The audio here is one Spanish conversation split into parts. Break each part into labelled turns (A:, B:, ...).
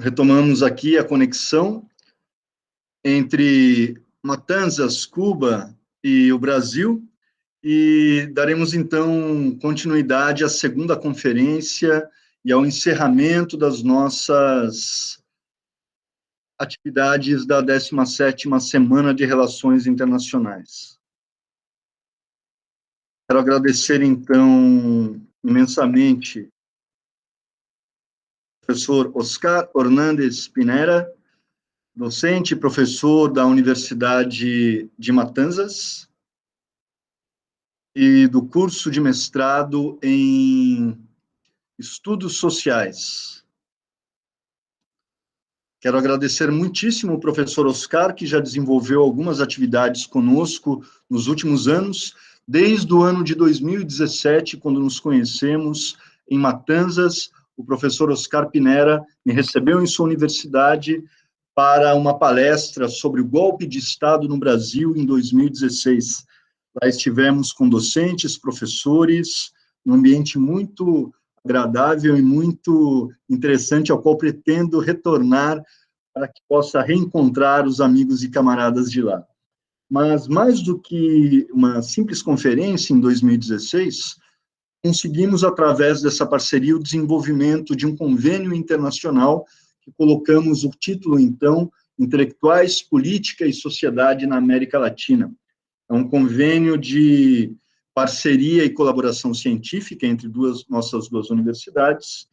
A: retomamos aqui a conexão entre Matanzas, Cuba e o Brasil, e daremos, então, continuidade à segunda conferência e ao encerramento das nossas atividades da 17ª Semana de Relações Internacionais. Quero agradecer, então, imensamente ao professor Oscar Hernández Pinera, docente e professor da Universidade de Matanzas e do curso de mestrado em Estudos Sociais. Quero agradecer muitíssimo ao professor Oscar, que já desenvolveu algumas atividades conosco nos últimos anos, desde o ano de 2017, quando nos conhecemos em Matanzas. O professor Oscar Pinera me recebeu em sua universidade para uma palestra sobre o golpe de Estado no Brasil em 2016. Lá estivemos com docentes, professores, num ambiente muito agradável e muito interessante, ao qual pretendo retornar para que possa reencontrar os amigos e camaradas de lá. Mas, mais do que uma simples conferência em 2016, conseguimos, através dessa parceria, o desenvolvimento de um convênio internacional que colocamos o título, então, Intelectuais, Política e Sociedade na América Latina. É um convênio de parceria e colaboração científica entre nossas duas universidades,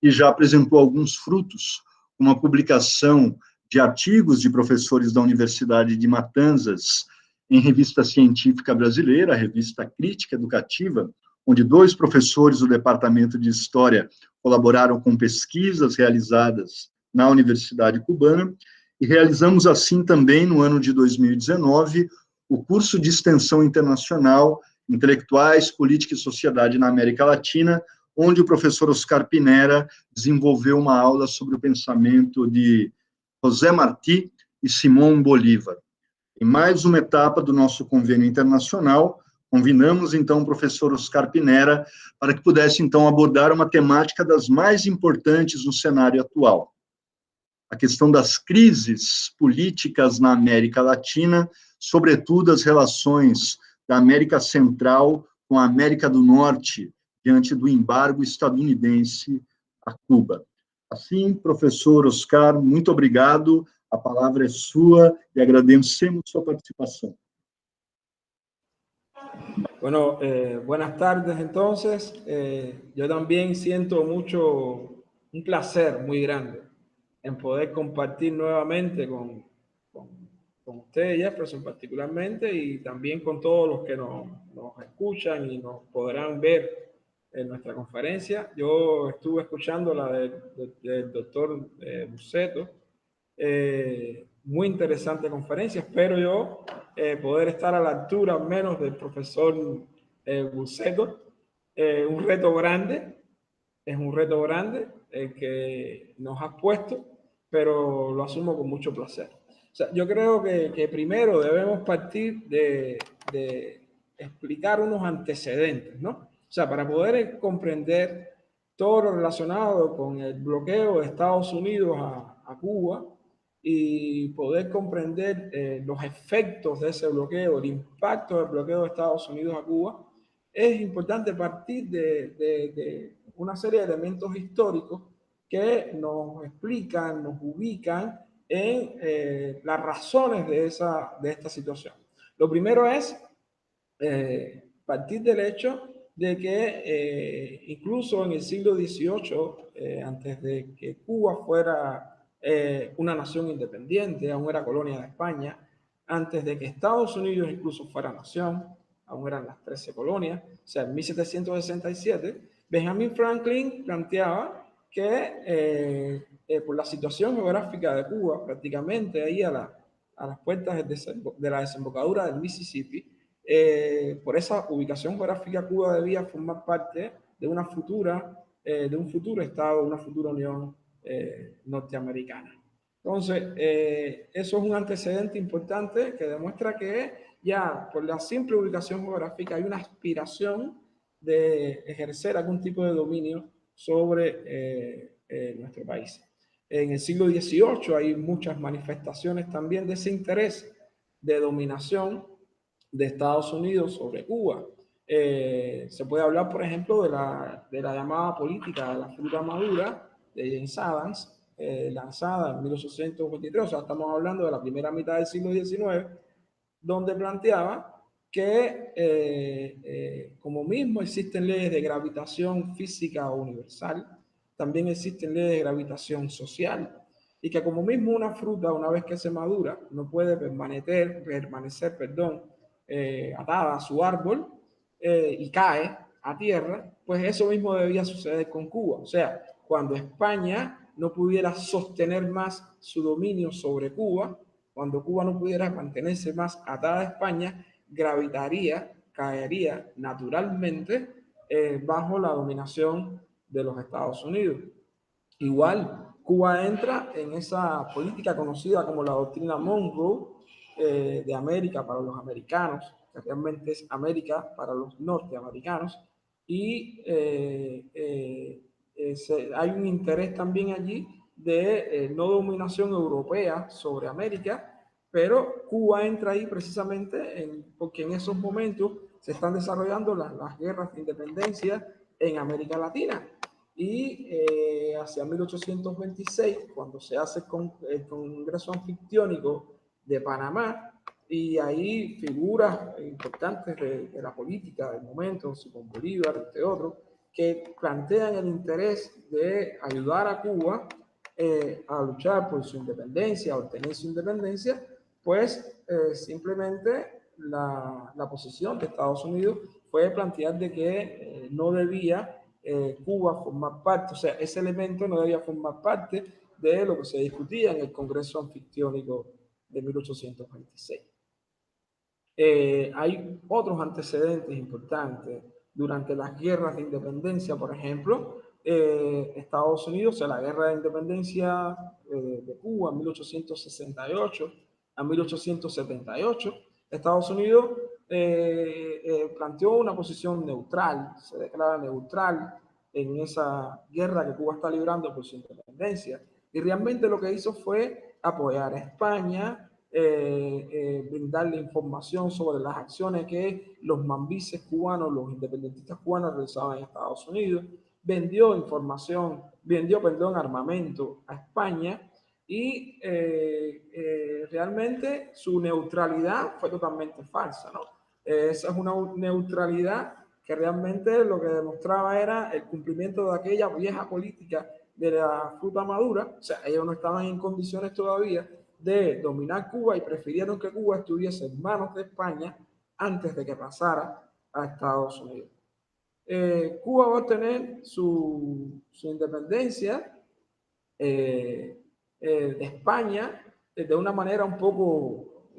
A: e já apresentou alguns frutos, uma publicação de artigos de professores da Universidade de Matanzas em revista científica brasileira, a Revista Crítica Educativa, onde 2 professores do Departamento de História colaboraram com pesquisas realizadas na Universidade Cubana, e realizamos assim também, no ano de 2019, o curso de extensão internacional Intelectuais, Política e Sociedade na América Latina, onde o professor Oscar Pinera desenvolveu uma aula sobre o pensamento de José Martí e Simón Bolívar. Em mais uma etapa do nosso convênio internacional, convidamos, então, o professor Oscar Pinera para que pudesse, então, abordar uma temática das mais importantes no cenário atual. A questão das crises políticas na América Latina, sobretudo as relações da América Central com a América do Norte, diante do embargo estadunidense a Cuba. Assim, professor Oscar, muito obrigado, a palavra é sua e agradecemos sua participação.
B: Bueno, buenas tardes entonces. Yo también siento un placer muy grande en poder compartir nuevamente con usted, Jefferson, particularmente, y también con todos los que nos escuchan y nos podrán ver en nuestra conferencia. Yo estuve escuchando la del doctor Buceto. Muy interesante conferencia. Espero yo poder estar a la altura al menos del profesor Buceto. Un reto grande, es un reto grande que nos has puesto, pero lo asumo con mucho placer. O sea, yo creo que primero debemos partir de explicar unos antecedentes, ¿no? O sea, para poder comprender todo lo relacionado con el bloqueo de Estados Unidos a Cuba y poder comprender los efectos de ese bloqueo, el impacto del bloqueo de Estados Unidos a Cuba, es importante partir de una serie de elementos históricos que nos explican, nos ubican en las razones de esta situación. Lo primero es partir del hecho de que incluso en el siglo XVIII, antes de que Cuba fuera una nación independiente, aún era colonia de España, antes de que Estados Unidos incluso fuera nación, aún eran las 13 colonias, o sea, en 1767, Benjamin Franklin planteaba que por la situación geográfica de Cuba, prácticamente ahí a las puertas de la desembocadura del Mississippi, por esa ubicación geográfica, Cuba debía formar parte de un futuro Estado, una futura Unión norteamericana. Entonces, eso es un antecedente importante que demuestra que ya por la simple ubicación geográfica hay una aspiración de ejercer algún tipo de dominio sobre nuestro país. En el siglo XVIII hay muchas manifestaciones también de ese interés de dominación de Estados Unidos sobre Cuba. Se puede hablar, por ejemplo, de la llamada política de la fruta madura de James Adams, lanzada en 1823, o sea, estamos hablando de la primera mitad del siglo XIX, donde planteaba que como mismo existen leyes de gravitación física universal, también existen leyes de gravitación social, y que como mismo una fruta, una vez que se madura, no puede permanecer atada a su árbol y cae a tierra, pues eso mismo debía suceder con Cuba. O sea, cuando España no pudiera sostener más su dominio sobre Cuba, cuando Cuba no pudiera mantenerse más atada a España, gravitaría, caería naturalmente bajo la dominación de los Estados Unidos. Igual, Cuba entra en esa política conocida como la doctrina Monroe de América para los americanos, que realmente es América para los norteamericanos, y hay un interés también allí de no dominación europea sobre América, pero Cuba entra ahí precisamente porque en esos momentos se están desarrollando las guerras de independencia en América Latina. Y hacia 1826, cuando se hace el Congreso Anfictiónico de Panamá, y ahí figuras importantes de la política del momento, Simón Bolívar, entre otros, que plantean el interés de ayudar a Cuba a luchar por su independencia, a obtener su independencia, pues simplemente la posición de Estados Unidos fue plantear de que no debía Cuba formar parte, o sea, ese elemento no debía formar parte de lo que se discutía en el Congreso Anfictiónico de 1826. Hay otros antecedentes importantes. Durante las guerras de independencia, por ejemplo, Estados Unidos, en la guerra de independencia de Cuba en 1868 a 1878, Estados Unidos planteó una posición neutral, se declara neutral en esa guerra que Cuba está librando por su independencia. Y realmente lo que hizo fue apoyar a España, brindarle información sobre las acciones que los mambises cubanos, los independentistas cubanos realizaban en Estados Unidos, vendió armamento a España y realmente su neutralidad fue totalmente falsa, ¿no? Esa es una neutralidad que realmente lo que demostraba era el cumplimiento de aquella vieja política de la fruta madura, o sea, ellos no estaban en condiciones todavía de dominar Cuba y prefirieron que Cuba estuviese en manos de España antes de que pasara a Estados Unidos. Cuba va a obtener su independencia de España de una manera un poco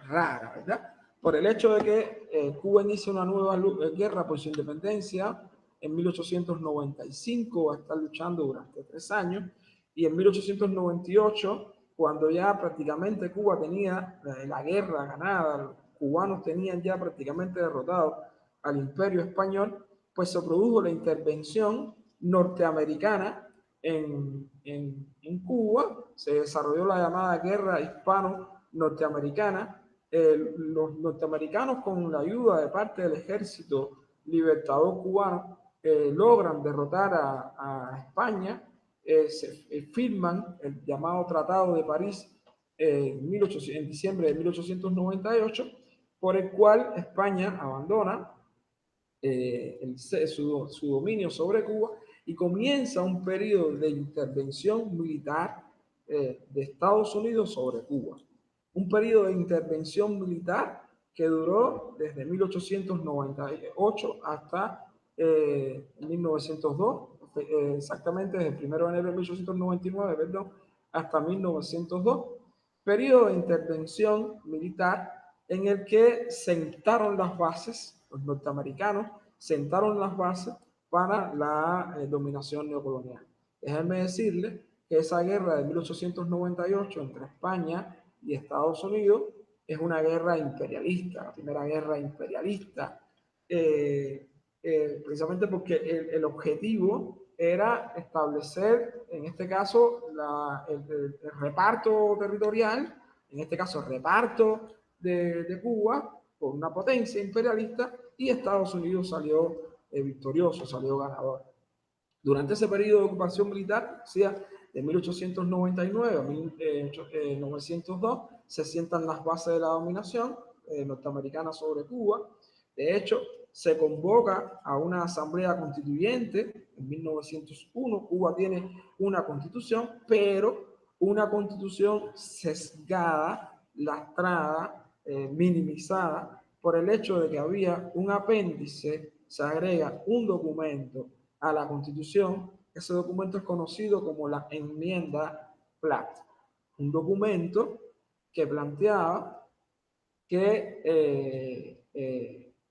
B: rara, ¿verdad? Por el hecho de que Cuba inicia una nueva guerra por su independencia en 1895, va a estar luchando durante 3 años, y en 1898, cuando ya prácticamente Cuba tenía la guerra ganada, los cubanos tenían ya prácticamente derrotado al Imperio Español, pues se produjo la intervención norteamericana en Cuba, se desarrolló la llamada guerra hispano-norteamericana. Los norteamericanos, con la ayuda de parte del ejército libertador cubano, logran derrotar a España, se firman el llamado Tratado de París en diciembre de 1898, por el cual España abandona su dominio sobre Cuba y comienza un periodo de intervención militar de Estados Unidos sobre Cuba. Un periodo de intervención militar que duró desde 1898 hasta 1902, exactamente desde el 1 de enero de 1899, perdón, hasta 1902. Periodo de intervención militar en el que sentaron las bases, los norteamericanos sentaron las bases para la dominación neocolonial. Déjenme decirles que esa guerra de 1898 entre España y Estados Unidos es una guerra imperialista, la primera guerra imperialista, precisamente porque el objetivo era establecer en este caso, el reparto territorial, en este caso el reparto de Cuba por una potencia imperialista, y Estados Unidos salió victorioso, salió ganador. Durante ese periodo de ocupación militar, o sea, de 1899 a 1902, se sientan las bases de la dominación norteamericana sobre Cuba. De hecho, se convoca a una asamblea constituyente en 1901. Cuba tiene una constitución, pero una constitución sesgada, lastrada, minimizada, por el hecho de que había un apéndice, se agrega un documento a la Constitución. Ese documento es conocido como la Enmienda Platt, un documento que planteaba que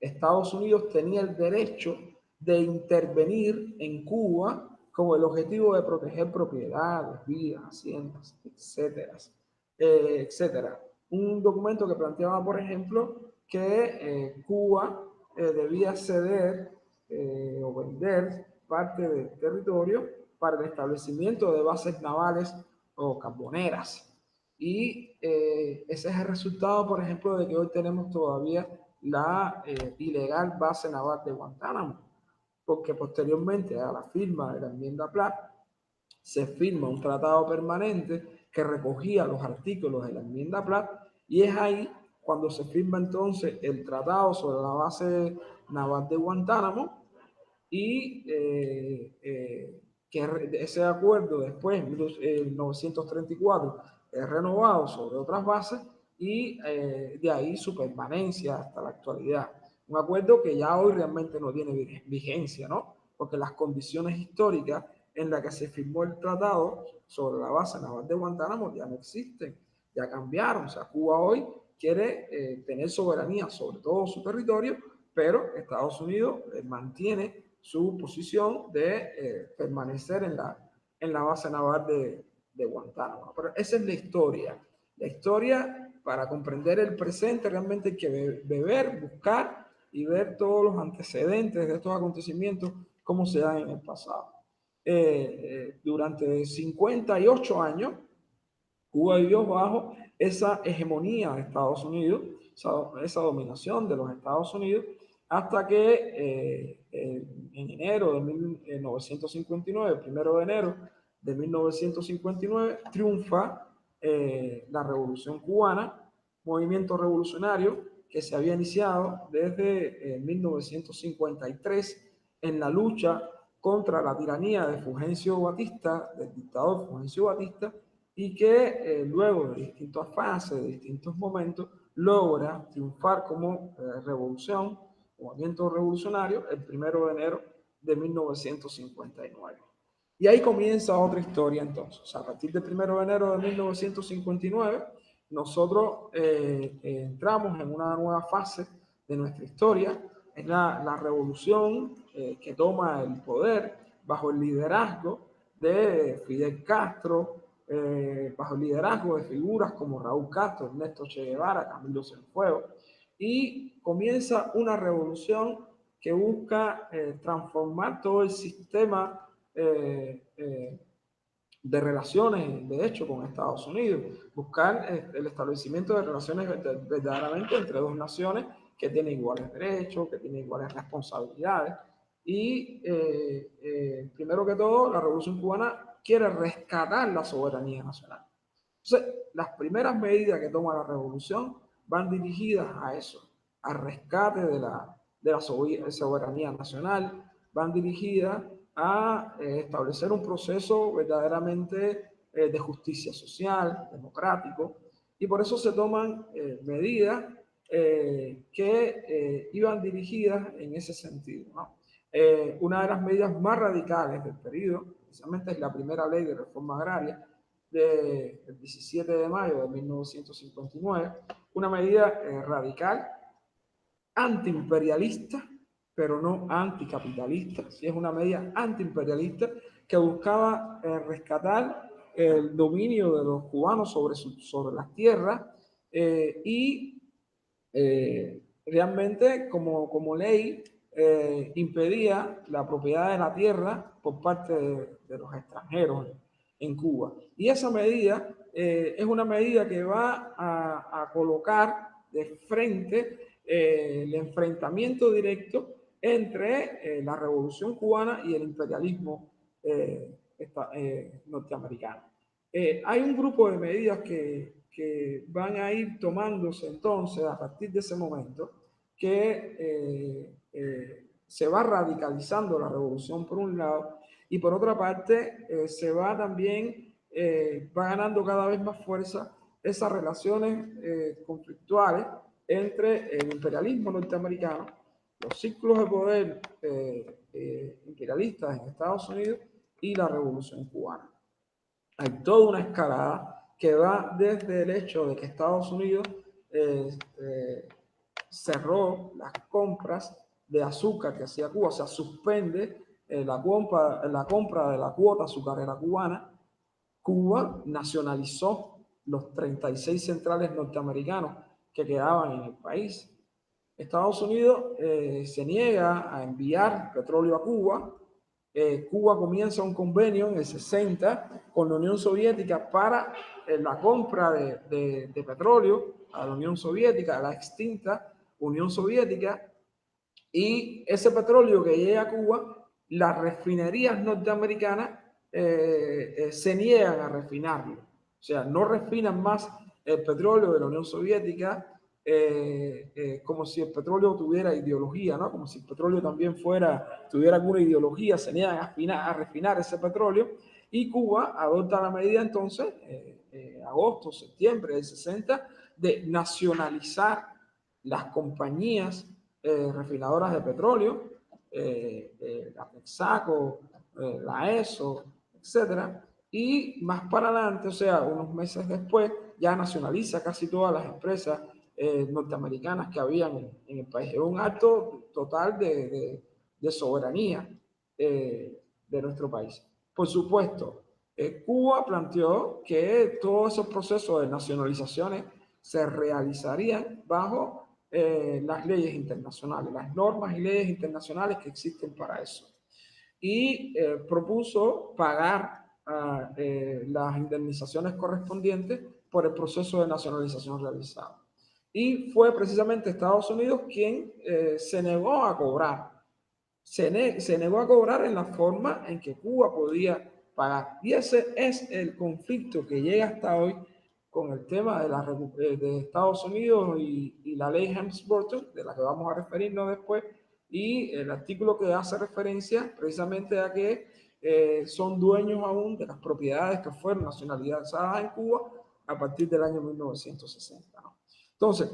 B: Estados Unidos tenía el derecho de intervenir en Cuba con el objetivo de proteger propiedades, vidas, haciendas, etcétera, etcétera. Un documento que planteaba, por ejemplo, que Cuba debía ceder o vender parte del territorio para el establecimiento de bases navales o carboneras. Y ese es el resultado, por ejemplo, de que hoy tenemos todavía la ilegal base naval de Guantánamo, porque posteriormente a la firma de la enmienda Platt se firma un tratado permanente que recogía los artículos de la enmienda Platt, y es ahí cuando se firma entonces el tratado sobre la base naval de Guantánamo, y que ese acuerdo después, en 1934, es renovado sobre otras bases, y de ahí su permanencia hasta la actualidad. Un acuerdo que ya hoy realmente no tiene vigencia, ¿no? Porque las condiciones históricas en las que se firmó el tratado sobre la base naval de Guantánamo ya no existen, ya cambiaron. O sea, Cuba hoy quiere tener soberanía sobre todo su territorio, pero Estados Unidos mantiene su posición de permanecer en la base naval de Guantánamo. Pero esa es la historia. La historia, para comprender el presente, realmente hay que beber, buscar y ver todos los antecedentes de estos acontecimientos, cómo se dan en el pasado. Durante 58 años, Cuba vivió bajo esa hegemonía de Estados Unidos, esa dominación de los Estados Unidos, hasta que en enero de 1959, el 1 de enero de 1959, triunfa la Revolución Cubana, movimiento revolucionario que se había iniciado desde 1953 en la lucha contra la tiranía de Fulgencio Batista, del dictador Fulgencio Batista, y que luego de distintas fases, de distintos momentos, logra triunfar como revolución, movimiento revolucionario, el 1 de enero de 1959. Y ahí comienza otra historia entonces. O sea, a partir del 1 de enero de 1959, nosotros entramos en una nueva fase de nuestra historia. Es la revolución que toma el poder bajo el liderazgo de Fidel Castro, bajo el liderazgo de figuras como Raúl Castro, Ernesto Che Guevara, Camilo Cienfuegos, y comienza una revolución que busca transformar todo el sistema de relaciones, de hecho, con Estados Unidos, buscar el establecimiento de relaciones verdaderamente entre dos naciones que tienen iguales derechos, que tienen iguales responsabilidades. Y primero que todo, la Revolución Cubana quiere rescatar la soberanía nacional. Entonces, las primeras medidas que toma la revolución van dirigidas a eso, al rescate de la soberanía nacional, van dirigidas a establecer un proceso verdaderamente de justicia social, democrático, y por eso se toman medidas que iban dirigidas en ese sentido, ¿no? Una de las medidas más radicales del periodo, precisamente, es la primera ley de reforma agraria del 17 de mayo de 1959, una medida radical, antiimperialista, pero no anticapitalista. Sí, es una medida antiimperialista que buscaba rescatar el dominio de los cubanos sobre las tierras y realmente como ley impedía la propiedad de la tierra por parte de los extranjeros en Cuba. Y esa medida es una medida que va a colocar de frente el enfrentamiento directo entre la Revolución Cubana y el imperialismo norteamericano. Hay un grupo de medidas que van a ir tomándose entonces a partir de ese momento, que se va radicalizando la revolución por un lado, y por otra parte se va también, va ganando cada vez más fuerza esas relaciones conflictuales entre el imperialismo norteamericano, los círculos de poder imperialistas en Estados Unidos y la revolución cubana. Hay toda una escalada que va desde el hecho de que Estados Unidos cerró las compras de azúcar que hacía Cuba, o sea, suspende la compra de la cuota azucarera cubana. Cuba nacionalizó los 36 centrales norteamericanos que quedaban en el país. Estados Unidos se niega a enviar petróleo a Cuba. Cuba comienza un convenio en el 60 con la Unión Soviética para la compra de petróleo a la Unión Soviética, a la extinta Unión Soviética, y ese petróleo que llega a Cuba, las refinerías norteamericanas se niegan a refinarlo. O sea, no refinan más el petróleo de la Unión Soviética, como si el petróleo tuviera ideología, ¿no? Como si el petróleo también tuviera alguna ideología, se niegan a refinar ese petróleo, y Cuba adopta la medida entonces, agosto, septiembre del 60, de nacionalizar las compañías refinadoras de petróleo, la Texaco, la ESO, etcétera, y más para adelante, o sea, unos meses después, ya nacionaliza casi todas las empresas norteamericanas que habían en el país. Es un acto total de soberanía de nuestro país. Por supuesto, Cuba planteó que todos esos procesos de nacionalizaciones se realizarían bajo las leyes internacionales, las normas y leyes internacionales que existen para eso. Y propuso pagar las indemnizaciones correspondientes por el proceso de nacionalización realizado. Y fue precisamente Estados Unidos quien se negó a cobrar. Se negó a cobrar en la forma en que Cuba podía pagar. Y ese es el conflicto que llega hasta hoy con el tema de Estados Unidos y la ley Helms-Burton, de la que vamos a referirnos después, y el artículo que hace referencia precisamente a que son dueños aún de las propiedades que fueron nacionalizadas en Cuba a partir del año 1960, ¿no? Entonces,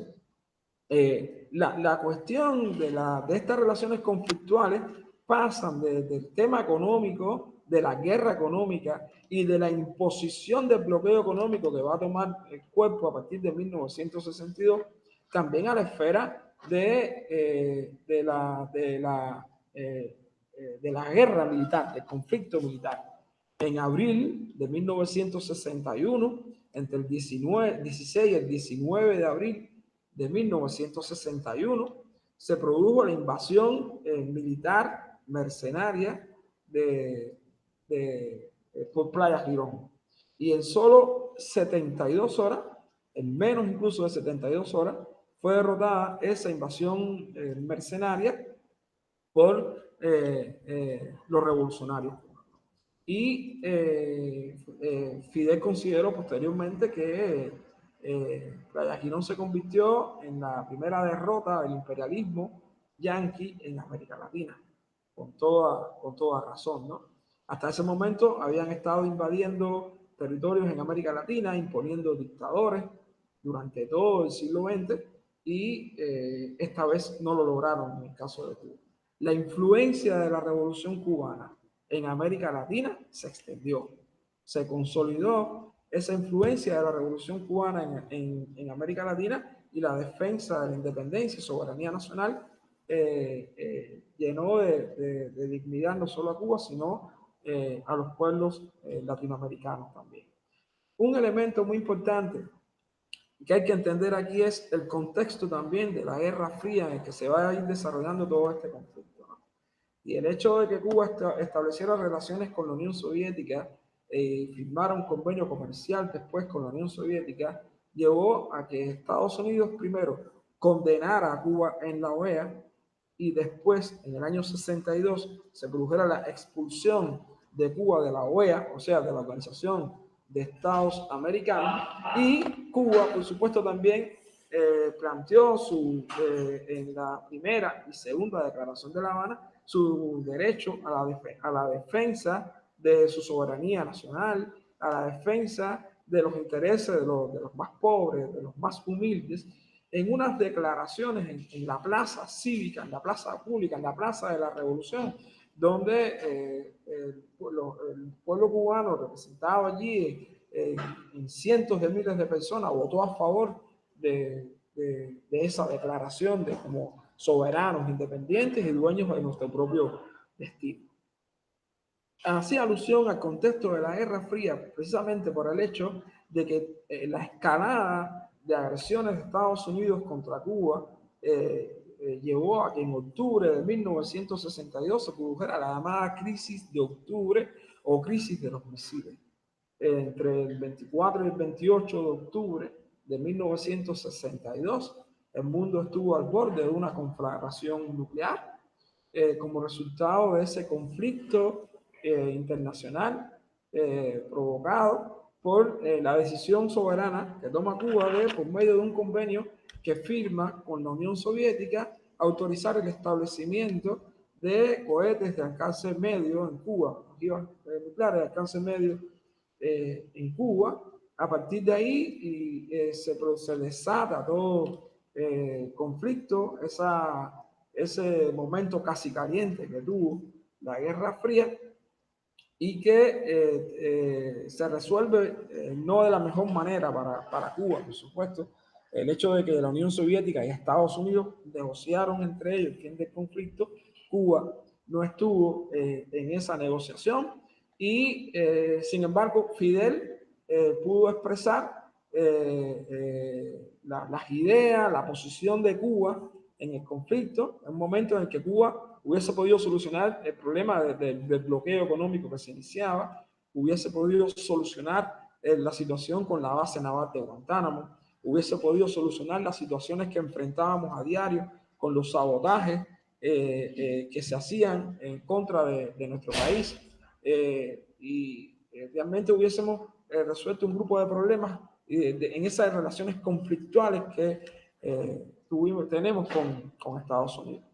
B: la cuestión de estas relaciones conflictuales pasan del tema económico, de la guerra económica y de la imposición del bloqueo económico que va a tomar el cuerpo a partir de 1962, también a la esfera de la guerra militar, del conflicto militar. En abril de 1961, entre el 16 y el 19 de abril de 1961, se produjo la invasión militar mercenaria por Playa Girón. Y en solo 72 horas, en menos incluso de 72 horas, fue derrotada esa invasión mercenaria por los revolucionarios. Y Fidel consideró posteriormente que Playa Girón se convirtió en la primera derrota del imperialismo yanqui en América Latina, con toda razón, ¿no? Hasta ese momento habían estado invadiendo territorios en América Latina, imponiendo dictadores durante todo el siglo XX, y esta vez no lo lograron en el caso de Cuba. La influencia de la Revolución Cubana en América Latina se extendió, se consolidó esa influencia de la Revolución Cubana en América Latina, y la defensa de la independencia y soberanía nacional llenó de dignidad no solo a Cuba, sino a los pueblos latinoamericanos también. Un elemento muy importante que hay que entender aquí es el contexto también de la Guerra Fría en el que se va a ir desarrollando todo este conflicto, ¿no? Y el hecho de que Cuba estableciera relaciones con la Unión Soviética firmara un convenio comercial después con la Unión Soviética, llevó a que Estados Unidos primero condenara a Cuba en la OEA y después, en el año 62, se produjera la expulsión de Cuba de la OEA, o sea, de la Organización de Estados Americanos, y Cuba, por supuesto, también planteó en la primera y segunda declaración de La Habana su derecho a la defensa de su soberanía nacional, a la defensa de los intereses de los más pobres, de los más humildes, en unas declaraciones en la plaza cívica, en la plaza pública, en la plaza de la Revolución, donde el pueblo cubano representado allí en cientos de miles de personas votó a favor de esa declaración de como soberanos, independientes y dueños de nuestro propio destino. Hacía alusión al contexto de la Guerra Fría precisamente por el hecho de que la escalada de agresiones de Estados Unidos contra Cuba llevó a que en octubre de 1962 se produjera la llamada crisis de octubre o crisis de los misiles. Entre el 24 y el 28 de octubre de 1962, el mundo estuvo al borde de una conflagración nuclear como resultado de ese conflicto internacional provocado por la decisión soberana que toma Cuba de, por medio de un convenio que firma con la Unión Soviética, autorizar el establecimiento de cohetes de alcance medio en Cuba, nucleares de alcance medio en Cuba. A partir de ahí se desata todo conflicto, ese momento casi caliente que tuvo la Guerra Fría y que se resuelve no de la mejor manera para Cuba, por supuesto. El hecho de que la Unión Soviética y Estados Unidos negociaron entre ellos el fin del conflicto, Cuba no estuvo en esa negociación y, sin embargo, Fidel pudo expresar las ideas, la posición de Cuba en el conflicto, en un momento en el que Cuba hubiese podido solucionar el problema del bloqueo económico que se iniciaba, hubiese podido solucionar la situación con la base naval de Guantánamo, hubiese podido solucionar las situaciones que enfrentábamos a diario con los sabotajes que se hacían en contra de nuestro país y realmente hubiésemos resuelto un grupo de problemas en esas relaciones conflictuales que tenemos con Estados Unidos.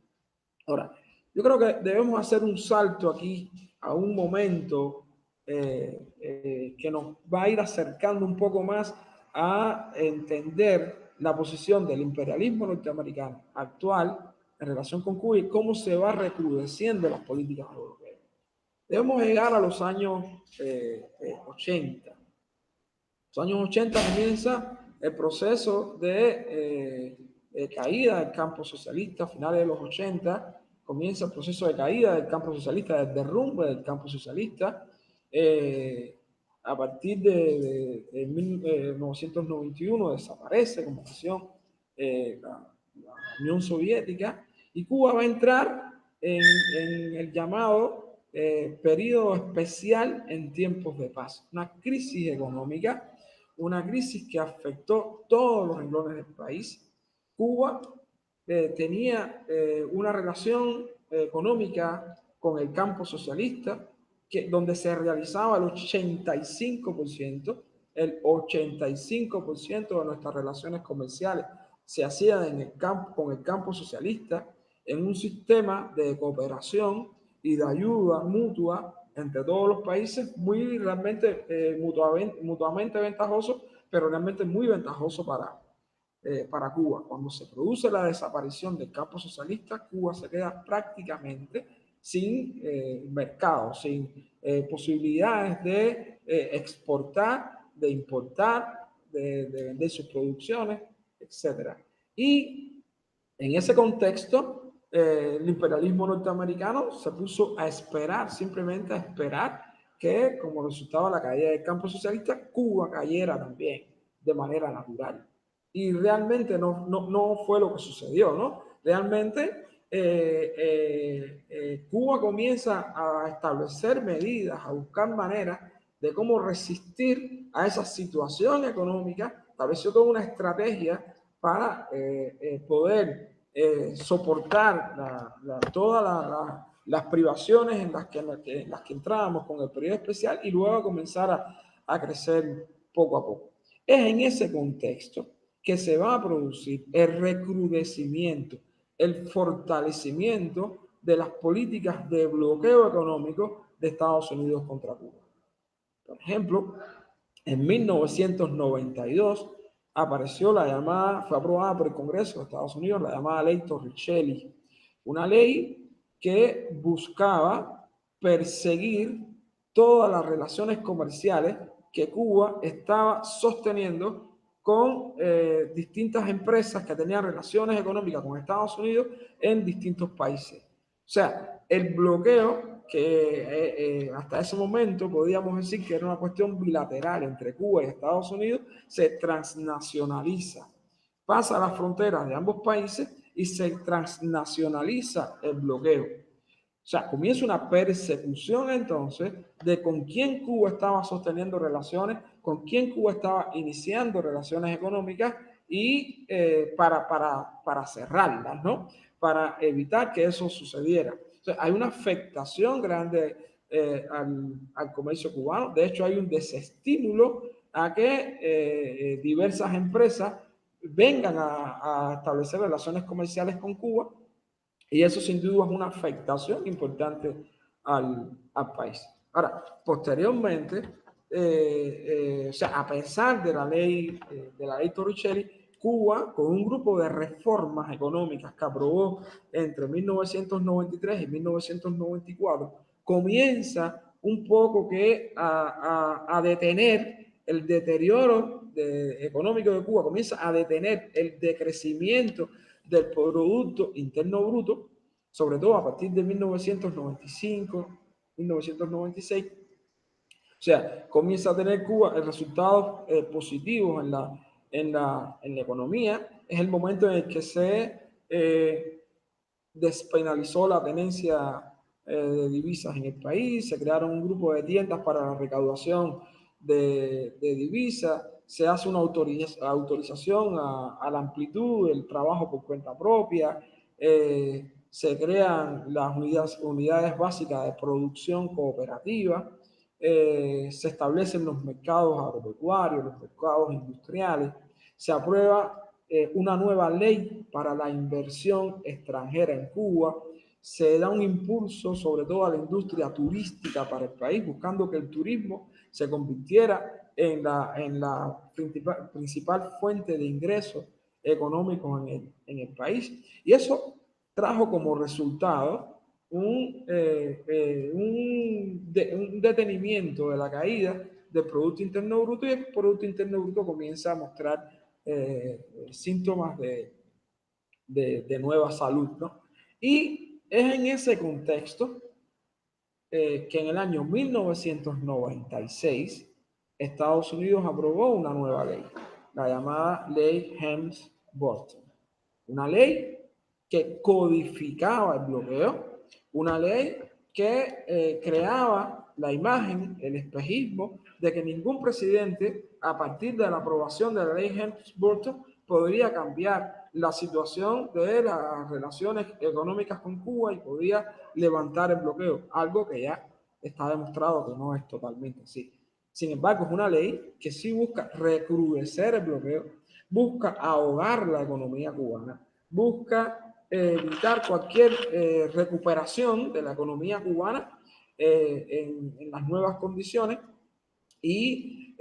B: Ahora, yo creo que debemos hacer un salto aquí a un momento que nos va a ir acercando un poco más a entender la posición del imperialismo norteamericano actual en relación con Cuba y cómo se va recrudeciendo las políticas europeas. Debemos llegar a los años 80. Los años 80 comienza el proceso de caída del campo socialista. A finales de los 80 comienza el proceso de caída del campo socialista, del derrumbe del campo socialista. A partir de 1991 desaparece como nación la Unión Soviética y Cuba va a entrar en el llamado periodo especial en tiempos de paz, una crisis económica, una crisis que afectó todos los renglones del país. Cuba tenía una relación económica con el campo socialista, donde se realizaba el 85%, el 85% de nuestras relaciones comerciales se hacían con el campo socialista, en un sistema de cooperación y de ayuda mutua entre todos los países, muy realmente mutuamente ventajoso, pero realmente muy ventajoso para Cuba. Cuando se produce la desaparición del campo socialista, Cuba se queda prácticamente sin mercado, sin posibilidades de exportar, de importar, de vender sus producciones, etc. Y en ese contexto, el imperialismo norteamericano se puso a esperar, simplemente a esperar que, como resultado de la caída del campo socialista, Cuba cayera también de manera natural. Y realmente no fue lo que sucedió, ¿no? Realmente Cuba comienza a establecer medidas, a buscar maneras de cómo resistir a esa situación económica, estableció toda una estrategia para poder soportar todas las privaciones en las que entrábamos con el periodo especial y luego comenzar a crecer poco a poco. Es en ese contexto que se va a producir el recrudecimiento, el fortalecimiento de las políticas de bloqueo económico de Estados Unidos contra Cuba. Por ejemplo, en 1992 apareció la llamada, fue aprobada por el Congreso de Estados Unidos, la llamada Ley Torricelli, una ley que buscaba perseguir todas las relaciones comerciales que Cuba estaba sosteniendo con distintas empresas que tenían relaciones económicas con Estados Unidos en distintos países. O sea, el bloqueo que hasta ese momento podíamos decir que era una cuestión bilateral entre Cuba y Estados Unidos, se transnacionaliza, pasa a las fronteras de ambos países y se transnacionaliza el bloqueo. O sea, comienza una persecución entonces de con quién Cuba estaba sosteniendo relaciones, con quién Cuba estaba iniciando relaciones económicas y para cerrarlas, ¿no? Para evitar que eso sucediera. O sea, hay una afectación grande al comercio cubano. De hecho, hay un desestímulo a que diversas empresas vengan a establecer relaciones comerciales con Cuba. Y eso sin duda es una afectación importante al país. Ahora, posteriormente, o sea, a pesar de la ley Torricelli, Cuba, con un grupo de reformas económicas que aprobó entre 1993 y 1994, comienza un poco a detener el deterioro económico de Cuba, comienza a detener el decrecimiento del Producto Interno Bruto, sobre todo a partir de 1995, 1996. O sea, comienza a tener Cuba resultados positivos en la economía. Es el momento en el que se despenalizó la tenencia de divisas en el país, se crearon un grupo de tiendas para la recaudación de divisas, se hace una autorización a la amplitud del trabajo por cuenta propia, se crean las unidades básicas de producción cooperativa, se establecen los mercados agropecuarios, los mercados industriales, se aprueba una nueva ley para la inversión extranjera en Cuba, se da un impulso sobre todo a la industria turística para el país, buscando que el turismo se convirtiera en la principal fuente de ingresos económicos en el país. Y eso trajo como resultado un detenimiento de la caída del Producto Interno Bruto, y el Producto Interno Bruto comienza a mostrar síntomas de nueva salud, ¿no? Y es en ese contexto que en el año 1996 Estados Unidos aprobó una nueva ley, la llamada Ley Helms-Burton, una ley que codificaba el bloqueo, una ley que creaba la imagen, el espejismo de que ningún presidente, a partir de la aprobación de la ley Helms-Burton, podría cambiar la situación de las relaciones económicas con Cuba y podía levantar el bloqueo, algo que ya está demostrado que no es totalmente así. Sin embargo, es una ley que sí busca recrudecer el bloqueo, busca ahogar la economía cubana, busca evitar cualquier recuperación de la economía cubana en las nuevas condiciones, y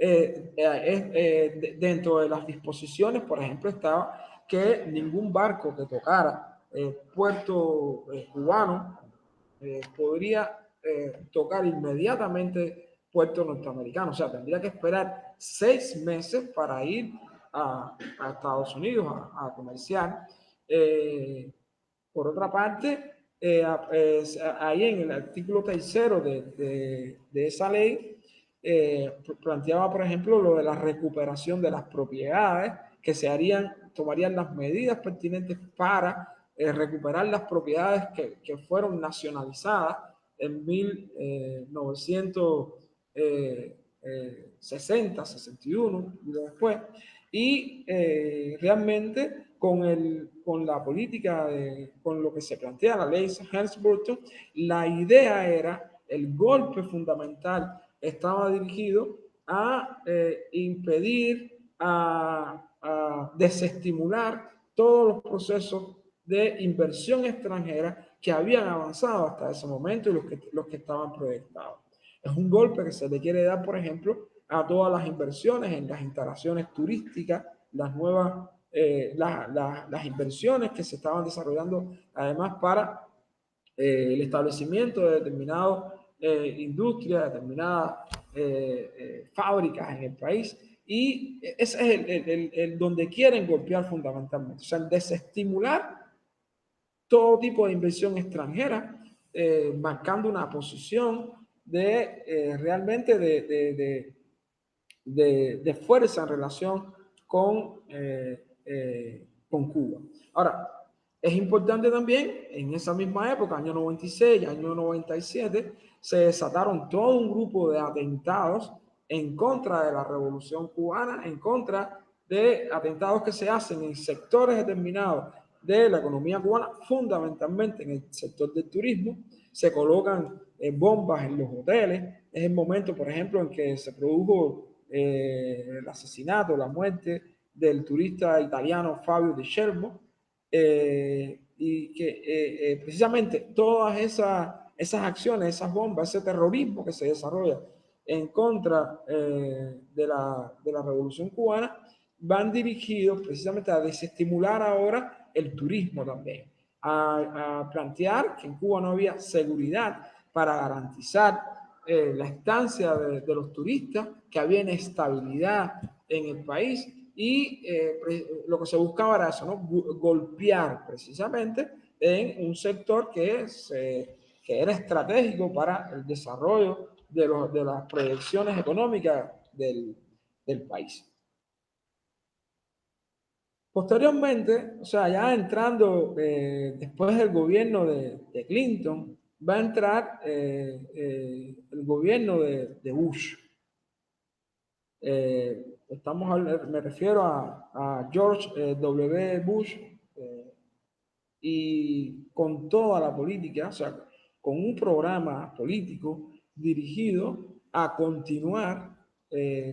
B: dentro de las disposiciones, por ejemplo, estaba que ningún barco que tocara puerto cubano podría tocar inmediatamente puerto norteamericano. O sea, tendría que esperar 6 meses para ir a Estados Unidos a comerciar. Por otra parte, ahí en el artículo 3 de esa ley, planteaba, por ejemplo, lo de la recuperación de las propiedades, que tomarían las medidas pertinentes para recuperar las propiedades que fueron nacionalizadas en 60, 61 y después. Y realmente con la política, con lo que se plantea la ley Helms-Burton, la idea era, el golpe fundamental estaba dirigido a impedir, a desestimular todos los procesos de inversión extranjera que habían avanzado hasta ese momento y los que estaban proyectados. Es un golpe que se le quiere dar, por ejemplo, a todas las inversiones en las instalaciones turísticas, las nuevas, las inversiones que se estaban desarrollando, además para el establecimiento de determinadas industrias, determinadas fábricas en el país. Y ese es el donde quieren golpear fundamentalmente, o sea, el desestimular todo tipo de inversión extranjera, marcando una posición realmente de fuerza en relación con Cuba. Ahora, es importante también, en esa misma época, año 96, año 97, se desataron todo un grupo de atentados en contra de la Revolución Cubana, en contra de atentados que se hacen en sectores determinados de la economía cubana, fundamentalmente en el sector del turismo. Se colocan bombas en los hoteles. Es el momento, por ejemplo, en que se produjo el asesinato, la muerte del turista italiano Fabio Di Scerbo, y que precisamente todas esas acciones, esas bombas, ese terrorismo que se desarrolla en contra de la Revolución Cubana, van dirigidos precisamente a desestimular ahora el turismo también, a plantear que en Cuba no había seguridad para garantizar la estancia de los turistas, que había inestabilidad en el país y lo que se buscaba era eso, ¿no? Golpear precisamente en un sector que era estratégico para el desarrollo de las proyecciones económicas del país. Posteriormente, o sea, ya entrando después del gobierno de Clinton, va a entrar el gobierno de Bush. Me refiero a George W. Bush, y con toda la política, o sea, con un programa político dirigido a continuar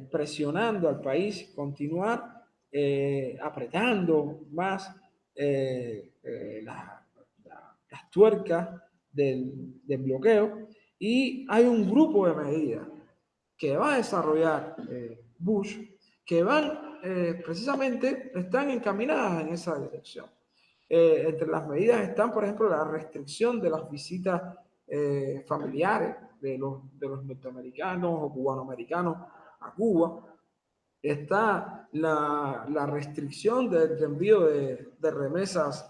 B: presionando al país, continuar apretando más las tuercas del bloqueo. Y hay un grupo de medidas que va a desarrollar Bush, que van precisamente, están encaminadas en esa dirección. Entre las medidas están, por ejemplo, la restricción de las visitas familiares de los norteamericanos o cubanoamericanos a Cuba. Está la restricción del envío de remesas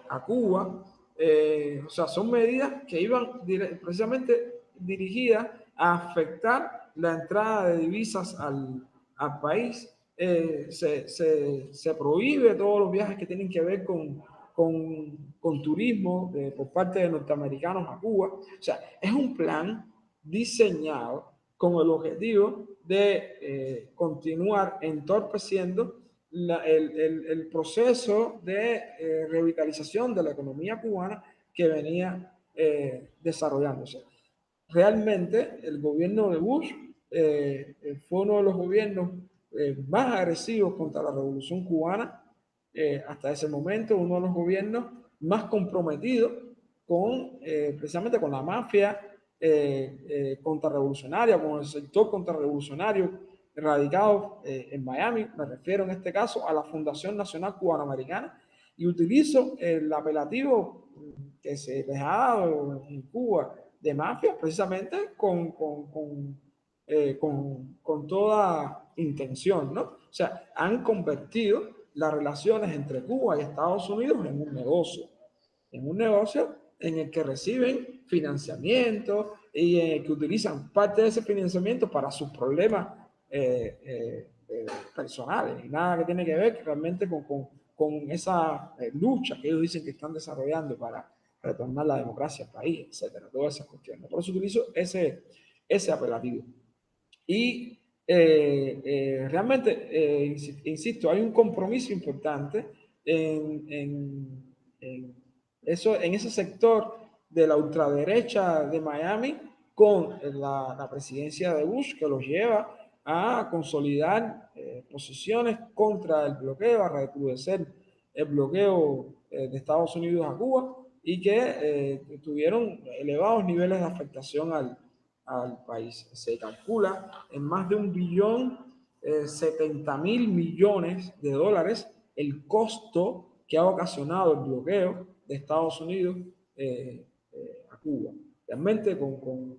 B: a Cuba. O sea, son medidas que iban precisamente dirigidas a afectar la entrada de divisas al país. Se prohíbe todos los viajes que tienen que ver con turismo por parte de norteamericanos a Cuba. O sea, es un plan diseñado con el objetivo de continuar entorpeciendo el proceso de revitalización de la economía cubana que venía desarrollándose. Realmente el gobierno de Bush fue uno de los gobiernos más agresivos contra la revolución cubana hasta ese momento, uno de los gobiernos más comprometidos precisamente con la mafia contrarrevolucionaria, con el sector contrarrevolucionario radicado en Miami. Me refiero en este caso a la Fundación Nacional Cubanoamericana, y utilizo el apelativo que se les ha dado en Cuba de mafia precisamente con toda intención, ¿no? O sea, han convertido las relaciones entre Cuba y Estados Unidos en un negocio en el que reciben financiamiento y en el que utilizan parte de ese financiamiento para sus problemas personales, y nada que tiene que ver realmente con esa lucha que ellos dicen que están desarrollando para retornar la democracia al país, etcétera, todas esas cuestiones. Por eso utilizo ese apelativo. Y realmente, insisto, hay un compromiso importante en en ese sector de la ultraderecha de Miami con la presidencia de Bush, que los lleva a consolidar posiciones contra el bloqueo, a recrudecer el bloqueo de Estados Unidos a Cuba y que tuvieron elevados niveles de afectación al país. Se calcula en más de 1.070.000 millones de dólares el costo que ha ocasionado el bloqueo de Estados Unidos a Cuba. Realmente con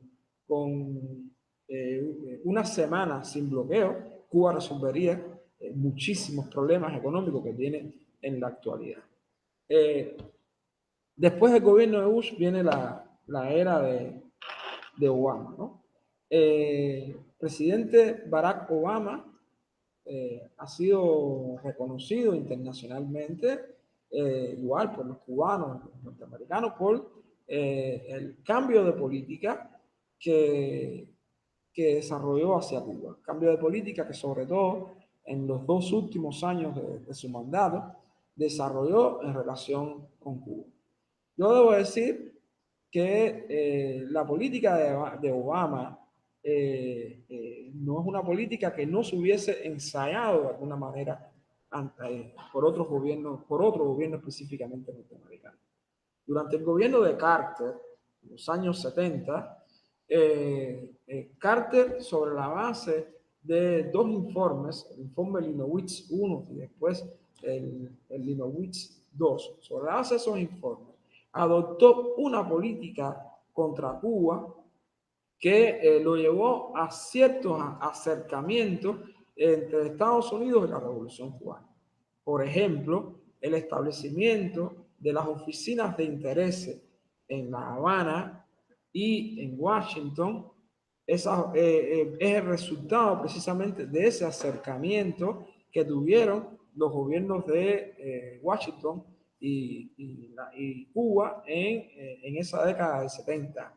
B: una semana sin bloqueo, Cuba resolvería muchísimos problemas económicos que tiene en la actualidad. Después del gobierno de Bush viene la era de Obama, ¿no? Presidente Barack Obama ha sido reconocido internacionalmente, igual por los cubanos, los norteamericanos, por el cambio de política que desarrolló hacia Cuba. Cambio de política que sobre todo en los 2 últimos años de su mandato desarrolló en relación con Cuba. Yo debo decir que la política de Obama no es una política que no se hubiese ensayado de alguna manera por otro gobierno específicamente norteamericano. Durante el gobierno de Carter, en los años 70, Carter, sobre la base de 2 informes, el informe Linowitz I y después el Linowitz II, sobre la base de esos informes, adoptó una política contra Cuba que lo llevó a ciertos acercamientos entre Estados Unidos y la Revolución Cubana. Por ejemplo, el establecimiento de las oficinas de interés en La Habana y en Washington es el resultado precisamente de ese acercamiento que tuvieron los gobiernos de Washington y Cuba en esa década de 70.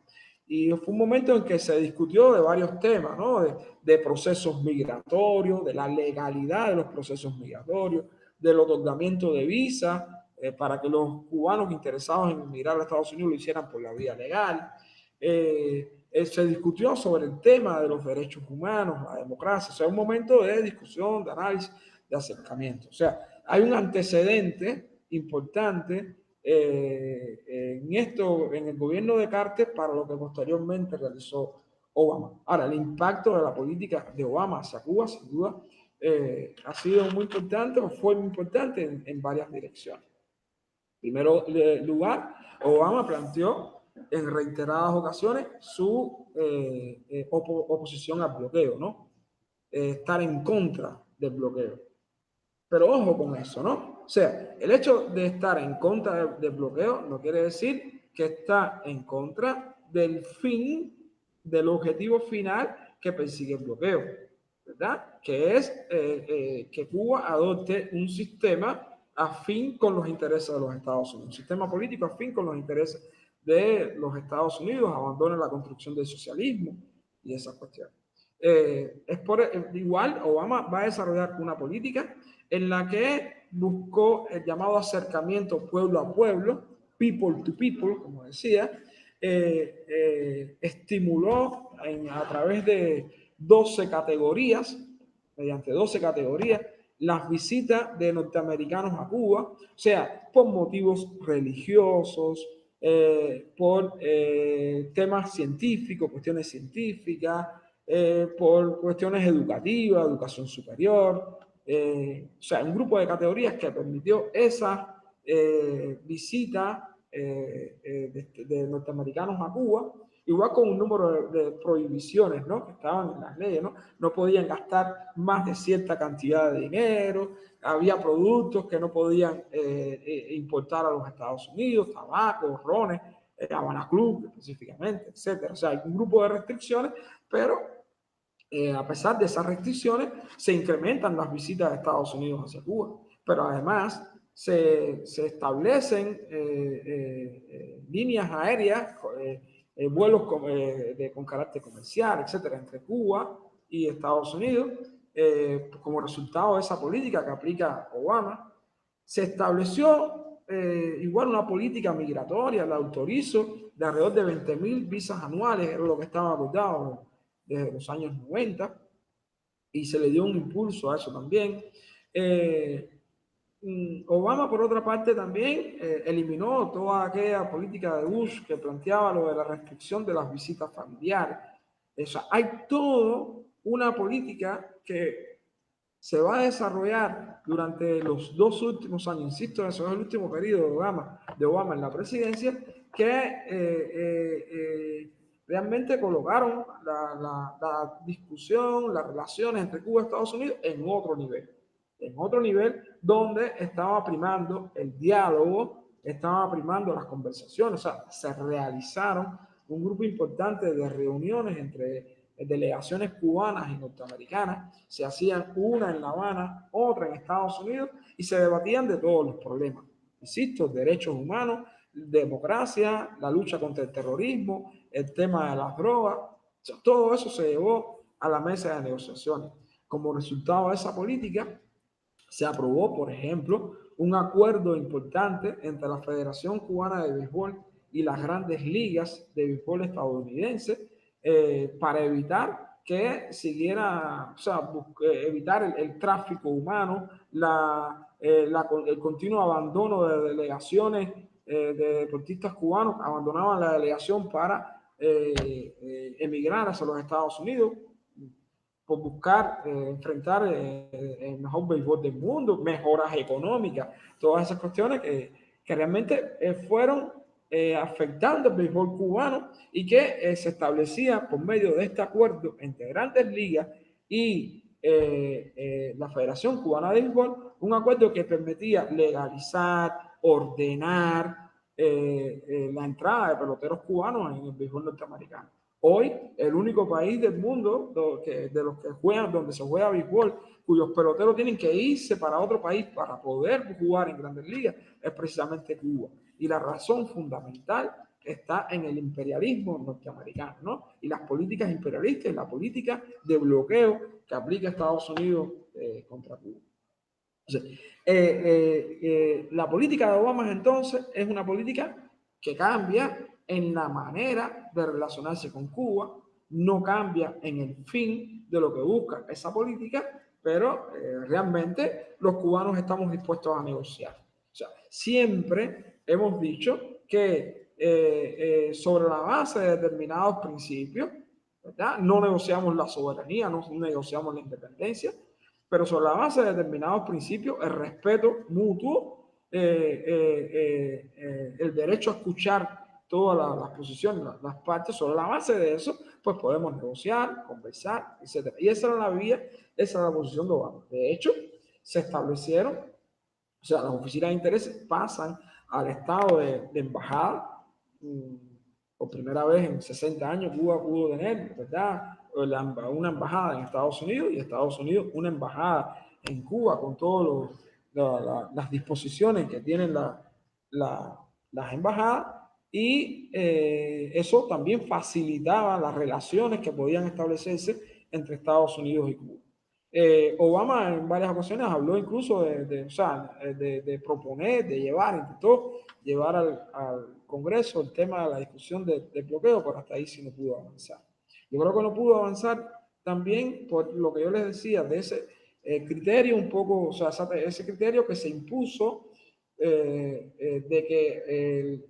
B: Y fue un momento en que se discutió de varios temas, ¿no? De procesos migratorios, de la legalidad de los procesos migratorios, del otorgamiento de visa para que los cubanos interesados en emigrar a Estados Unidos lo hicieran por la vía legal. Se discutió sobre el tema de los derechos humanos, la democracia. O sea, un momento de discusión, de análisis, de acercamiento. O sea, hay un antecedente importante en el gobierno de Carter para lo que posteriormente realizó Obama. Ahora, el impacto de la política de Obama hacia Cuba, sin duda, ha sido muy importante o fue muy importante en varias direcciones. En primer lugar, Obama planteó en reiteradas ocasiones su oposición al bloqueo, ¿no? Estar en contra del bloqueo. Pero ojo con eso, ¿no? O sea, el hecho de estar en contra del bloqueo no quiere decir que está en contra del fin, del objetivo final que persigue el bloqueo, ¿verdad? Que es que Cuba adopte un sistema afín con los intereses de los Estados Unidos, un sistema político afín con los intereses de los Estados Unidos, abandone la construcción del socialismo y esas cuestiones. Igual, Obama va a desarrollar una política en la que buscó el llamado acercamiento pueblo a pueblo, people to people, como decía, estimuló a través de 12 categorías, mediante 12 categorías, las visitas de norteamericanos a Cuba, o sea, por motivos religiosos, por temas científicos, cuestiones científicas, por cuestiones educativas, educación superior, o sea, un grupo de categorías que permitió esa visita de norteamericanos a Cuba, igual con un número de prohibiciones, ¿no? Que estaban en las leyes, ¿no? No podían gastar más de cierta cantidad de dinero, había productos que no podían importar a los Estados Unidos, tabaco, rones, Habana Club específicamente, etcétera. O sea, hay un grupo de restricciones, pero a pesar de esas restricciones, se incrementan las visitas de Estados Unidos hacia Cuba, pero además se establecen líneas aéreas, vuelos con carácter comercial, etcétera, entre Cuba y Estados Unidos, como resultado de esa política que aplica Obama, se estableció igual una política migratoria, la autorizó, de alrededor de 20.000 visas anuales, era lo que estaba acordado desde los años 90, y se le dio un impulso a eso también. Obama, por otra parte, también eliminó toda aquella política de Bush que planteaba lo de la restricción de las visitas familiares. O sea, hay toda una política que se va a desarrollar durante los 2 últimos años, insisto, eso es el último periodo de Obama en la presidencia, que realmente colocaron la discusión, las relaciones entre Cuba y Estados Unidos en otro nivel donde estaba primando el diálogo, estaba primando las conversaciones, o sea, se realizaron un grupo importante de reuniones entre delegaciones cubanas y norteamericanas, se hacían una en La Habana, otra en Estados Unidos, y se debatían de todos los problemas. Insisto, derechos humanos, democracia, la lucha contra el terrorismo, el tema de las drogas, o sea, todo eso se llevó a la mesa de negociaciones. Como resultado de esa política, se aprobó, por ejemplo, un acuerdo importante entre la Federación Cubana de Béisbol y las grandes ligas de béisbol estadounidense para evitar que siguiera, o sea, evitar el tráfico humano, el continuo abandono de delegaciones de deportistas cubanos, abandonaban la delegación para emigrar hacia los Estados Unidos por buscar enfrentar el mejor béisbol del mundo, mejoras económicas, todas esas cuestiones que realmente fueron afectando el béisbol cubano y que se establecía por medio de este acuerdo entre Grandes Ligas y la Federación Cubana de Béisbol, un acuerdo que permitía legalizar, ordenar la entrada de peloteros cubanos en el béisbol norteamericano. Hoy, el único país del mundo de los que juegan, donde se juega béisbol, cuyos peloteros tienen que irse para otro país para poder jugar en Grandes Ligas, es precisamente Cuba. Y la razón fundamental está en el imperialismo norteamericano, ¿no? Y las políticas imperialistas y la política de bloqueo que aplica Estados Unidos contra Cuba. Entonces, la política de Obama entonces es una política que cambia en la manera de relacionarse con Cuba, no cambia en el fin de lo que busca esa política, pero realmente los cubanos estamos dispuestos a negociar. O sea, siempre hemos dicho que sobre la base de determinados principios, ¿verdad? No negociamos la soberanía, no negociamos la independencia, pero sobre la base de determinados principios, el respeto mutuo, el derecho a escuchar todas las posiciones, las partes, sobre la base de eso, pues podemos negociar, conversar, etc. Y esa era la vía, esa era la posición de Obama. De hecho, se establecieron, o sea, las oficinas de intereses pasan al estado de embajada. Por primera vez en 60 años Cuba pudo tener, ¿verdad?, una embajada en Estados Unidos y Estados Unidos una embajada en Cuba con todas las disposiciones que tienen las embajadas, y eso también facilitaba las relaciones que podían establecerse entre Estados Unidos y Cuba. Obama en varias ocasiones habló incluso de proponer, de llevar, intentó llevar al Congreso el tema de la discusión del bloqueo, pero hasta ahí sí no pudo avanzar. Yo creo que no pudo avanzar también por lo que yo les decía, de ese criterio un poco, o sea, ese criterio que se impuso de que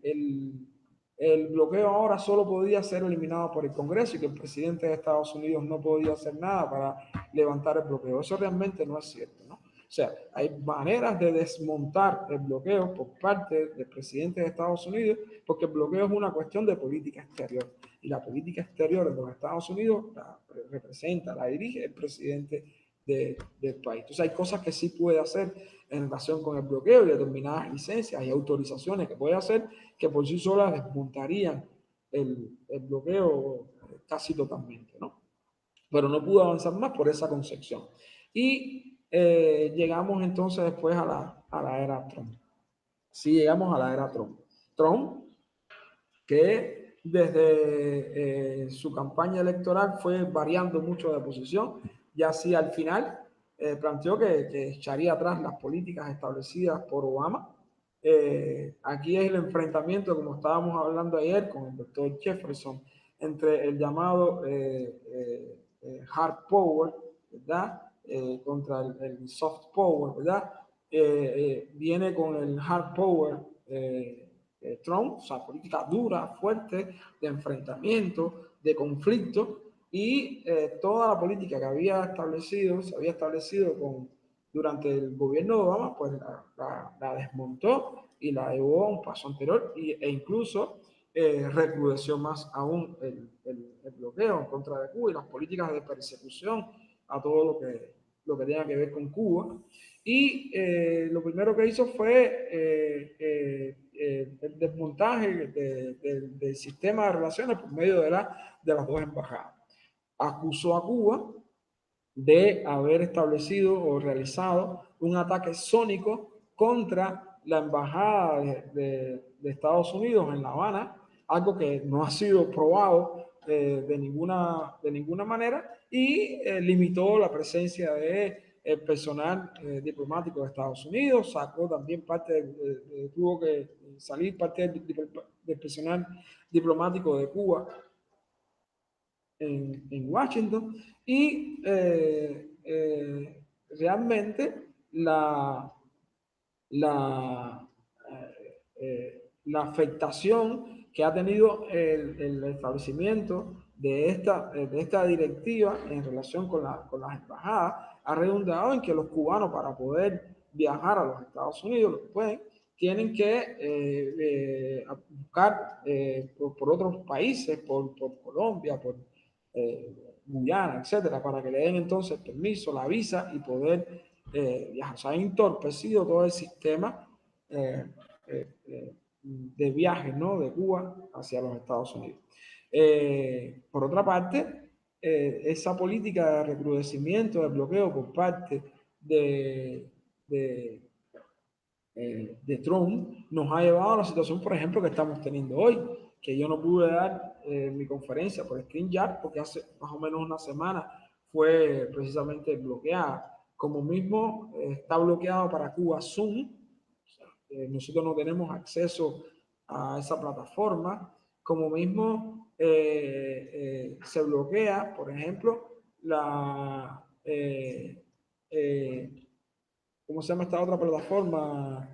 B: el bloqueo ahora solo podía ser eliminado por el Congreso y que el presidente de Estados Unidos no podía hacer nada para levantar el bloqueo. Eso realmente no es cierto, ¿no? O sea, hay maneras de desmontar el bloqueo por parte del presidente de Estados Unidos, porque el bloqueo es una cuestión de política exterior. Y la política exterior de los Estados Unidos la representa, la dirige el presidente del país. Entonces hay cosas que sí puede hacer en relación con el bloqueo y determinadas licencias y autorizaciones que puede hacer que por sí solas desmontarían el bloqueo casi totalmente, ¿no? Pero no pudo avanzar más por esa concepción. Y llegamos entonces después a la era Trump. Sí, llegamos a la era Trump. Trump, que desde su campaña electoral fue variando mucho de posición, y así al final planteó que echaría atrás las políticas establecidas por Obama. Aquí es el enfrentamiento, como estábamos hablando ayer con el doctor Jefferson, entre el llamado hard power, ¿verdad? Contra el soft power, ¿verdad? Viene con el hard power Trump, o sea, política dura, fuerte, de enfrentamiento, de conflicto, y toda la política que se había establecido durante el gobierno de Obama, pues la desmontó y la llevó a un paso anterior, e incluso recrudeció más aún el bloqueo en contra de Cuba y las políticas de persecución a todo lo que tenga que ver con Cuba. Y lo primero que hizo fue el desmontaje del sistema de relaciones por medio de las dos embajadas. Acusó a Cuba de haber establecido o realizado un ataque sónico contra la embajada de Estados Unidos en La Habana, algo que no ha sido probado de ninguna manera, y limitó la presencia de personal diplomático de Estados Unidos, sacó también tuvo que salir parte del personal diplomático de Cuba en Washington, y realmente la, la afectación que ha tenido el establecimiento de esta directiva en relación con las embajadas ha redundado en que los cubanos, para poder viajar a los Estados Unidos, lo que pueden, tienen que buscar por otros países, por Colombia, por Guyana, etcétera, para que le den entonces permiso, la visa y poder viajar. O sea, ha entorpecido todo el sistema de viajes, ¿no?, de Cuba hacia los Estados Unidos. Por otra parte, esa política de recrudecimiento, de bloqueo por parte de, de Trump nos ha llevado a la situación, por ejemplo, que estamos teniendo hoy, que yo no pude dar mi conferencia por StreamYard porque hace más o menos una semana fue precisamente bloqueada. Como mismo está bloqueado para Cuba Zoom, o sea, nosotros no tenemos acceso a esa plataforma. Como mismo se bloquea, por ejemplo, ¿cómo se llama esta otra plataforma?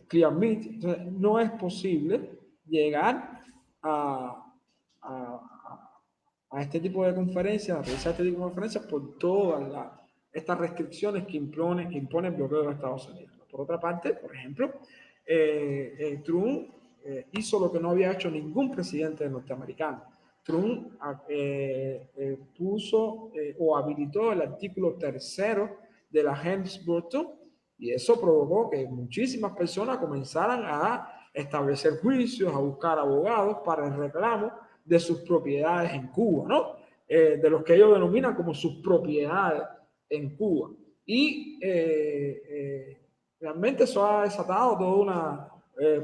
B: ClearMeet. Entonces, no es posible llegar a, a este tipo de conferencias, a realizar este tipo de conferencias por todas estas restricciones que impone el bloqueo de Estados Unidos. Por otra parte, por ejemplo, Trump hizo lo que no había hecho ningún presidente norteamericano. Trump puso o habilitó el artículo 3 de la Helms-Burton, y eso provocó que muchísimas personas comenzaran a establecer juicios, a buscar abogados para el reclamo de sus propiedades en Cuba, ¿no? De los que ellos denominan como sus propiedades en Cuba. Y realmente eso ha desatado toda una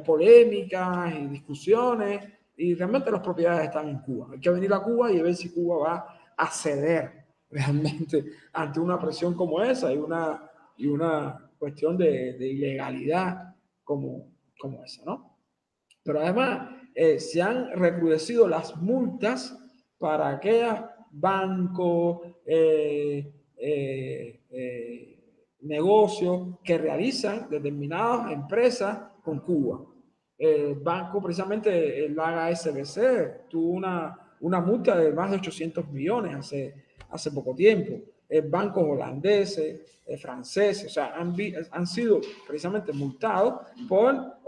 B: polémica y discusiones, y realmente las propiedades están en Cuba. Hay que venir a Cuba y ver si Cuba va a ceder realmente ante una presión como esa y una cuestión de ilegalidad como esa, ¿no? Pero además se han recrudecido las multas para aquellos bancos, negocios que realizan determinadas empresas con Cuba. El banco, precisamente el HSBC, tuvo una multa de más de 800 millones hace poco tiempo. Bancos holandeses, franceses, o sea, han sido precisamente multados por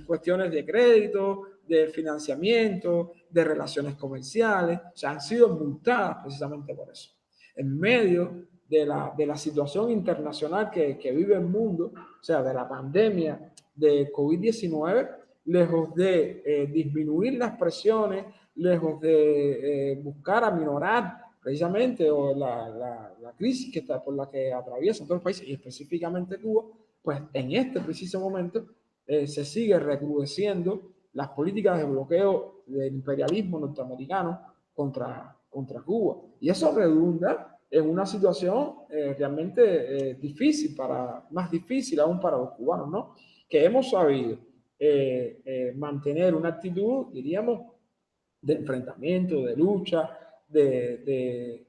B: cuestiones de crédito, de financiamiento, de relaciones comerciales, o sea, han sido multadas precisamente por eso. En medio de la situación internacional que vive el mundo, o sea, de la pandemia de COVID-19, lejos de disminuir las presiones, lejos de buscar aminorar precisamente o la crisis por la que atraviesan todos los países, y específicamente Cuba, pues en este preciso momento se sigue recrudeciendo las políticas de bloqueo del imperialismo norteamericano contra Cuba. Y eso redunda en una situación realmente difícil, más difícil aún para los cubanos, ¿no? Que hemos sabido mantener una actitud, diríamos, de enfrentamiento, de lucha, de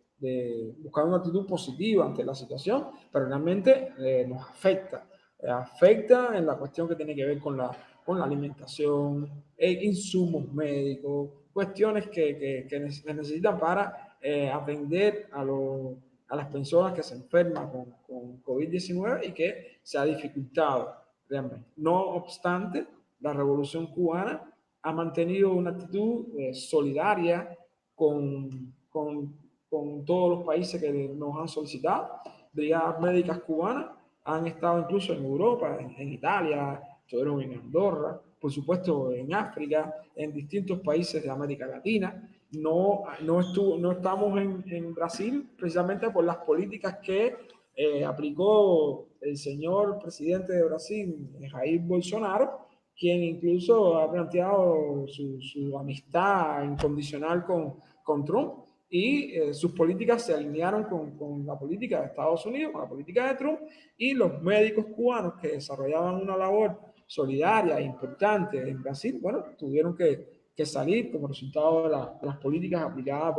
B: buscar una actitud positiva ante la situación, pero realmente nos afecta. Afecta en la cuestión que tiene que ver con la alimentación, insumos médicos, cuestiones que se necesitan para atender a las personas que se enferman con COVID-19 y que se ha dificultado realmente. No obstante, la Revolución Cubana ha mantenido una actitud solidaria con todos los países que nos han solicitado. Brigadas médicas cubanas han estado incluso en Europa, en Italia, estuvieron en Andorra, por supuesto en África, en distintos países de América Latina. No estamos en Brasil precisamente por las políticas que aplicó el señor presidente de Brasil, Jair Bolsonaro, quien incluso ha planteado su amistad incondicional con Trump y sus políticas se alinearon con la política de Estados Unidos, con la política de Trump, y los médicos cubanos que desarrollaban una labor solidaria e importante en Brasil, bueno, tuvieron que salir como resultado de las políticas aplicadas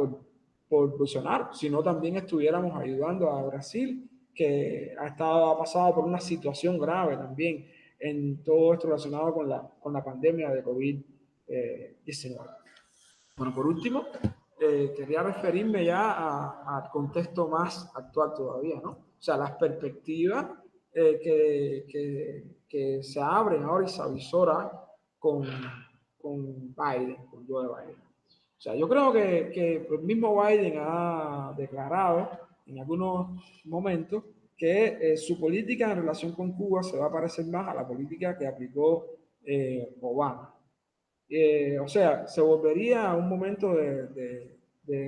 B: por Bolsonaro, si no también estuviéramos ayudando a Brasil, que ha pasado por una situación grave también en todo esto relacionado con la pandemia de COVID-19. Bueno, por último, quería referirme ya al contexto más actual todavía, ¿no? O sea, las perspectivas que se abren ahora y se avisoran con Biden, con Joe Biden. O sea, yo creo que el mismo Biden ha declarado en algunos momentos que su política en relación con Cuba se va a parecer más a la política que aplicó Obama. O sea, se volvería a un momento de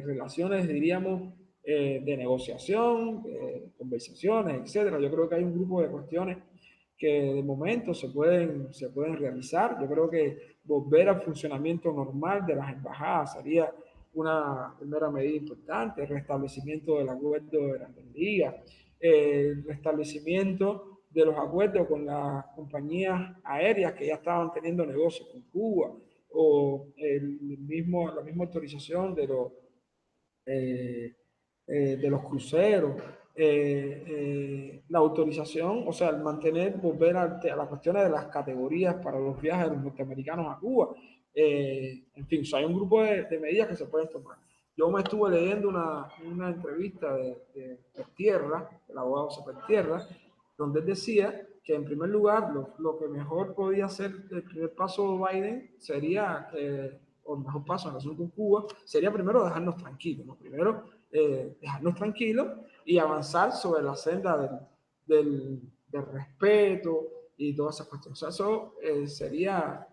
B: relaciones, diríamos, de negociación, conversaciones, etcétera. Yo creo que hay un grupo de cuestiones que de momento se pueden realizar. Yo creo que volver al funcionamiento normal de las embajadas sería una primera medida importante, el restablecimiento del acuerdo de Grandes Ligas, el restablecimiento de los acuerdos con las compañías aéreas que ya estaban teniendo negocios con Cuba, o la misma autorización de los cruceros, la autorización, o sea, el volver a las cuestiones de las categorías para los viajes de los norteamericanos a Cuba. En fin, o sea, hay un grupo de medidas que se pueden tomar. Yo me estuve leyendo una entrevista de Tierra, el abogado Tierra, donde él decía que en primer lugar lo que mejor podía hacer el primer paso de Biden sería, o el mejor paso en relación con Cuba, sería primero dejarnos tranquilos, ¿no? Primero dejarnos tranquilos y avanzar sobre la senda del respeto y todas esas cuestiones. O sea, eso sería,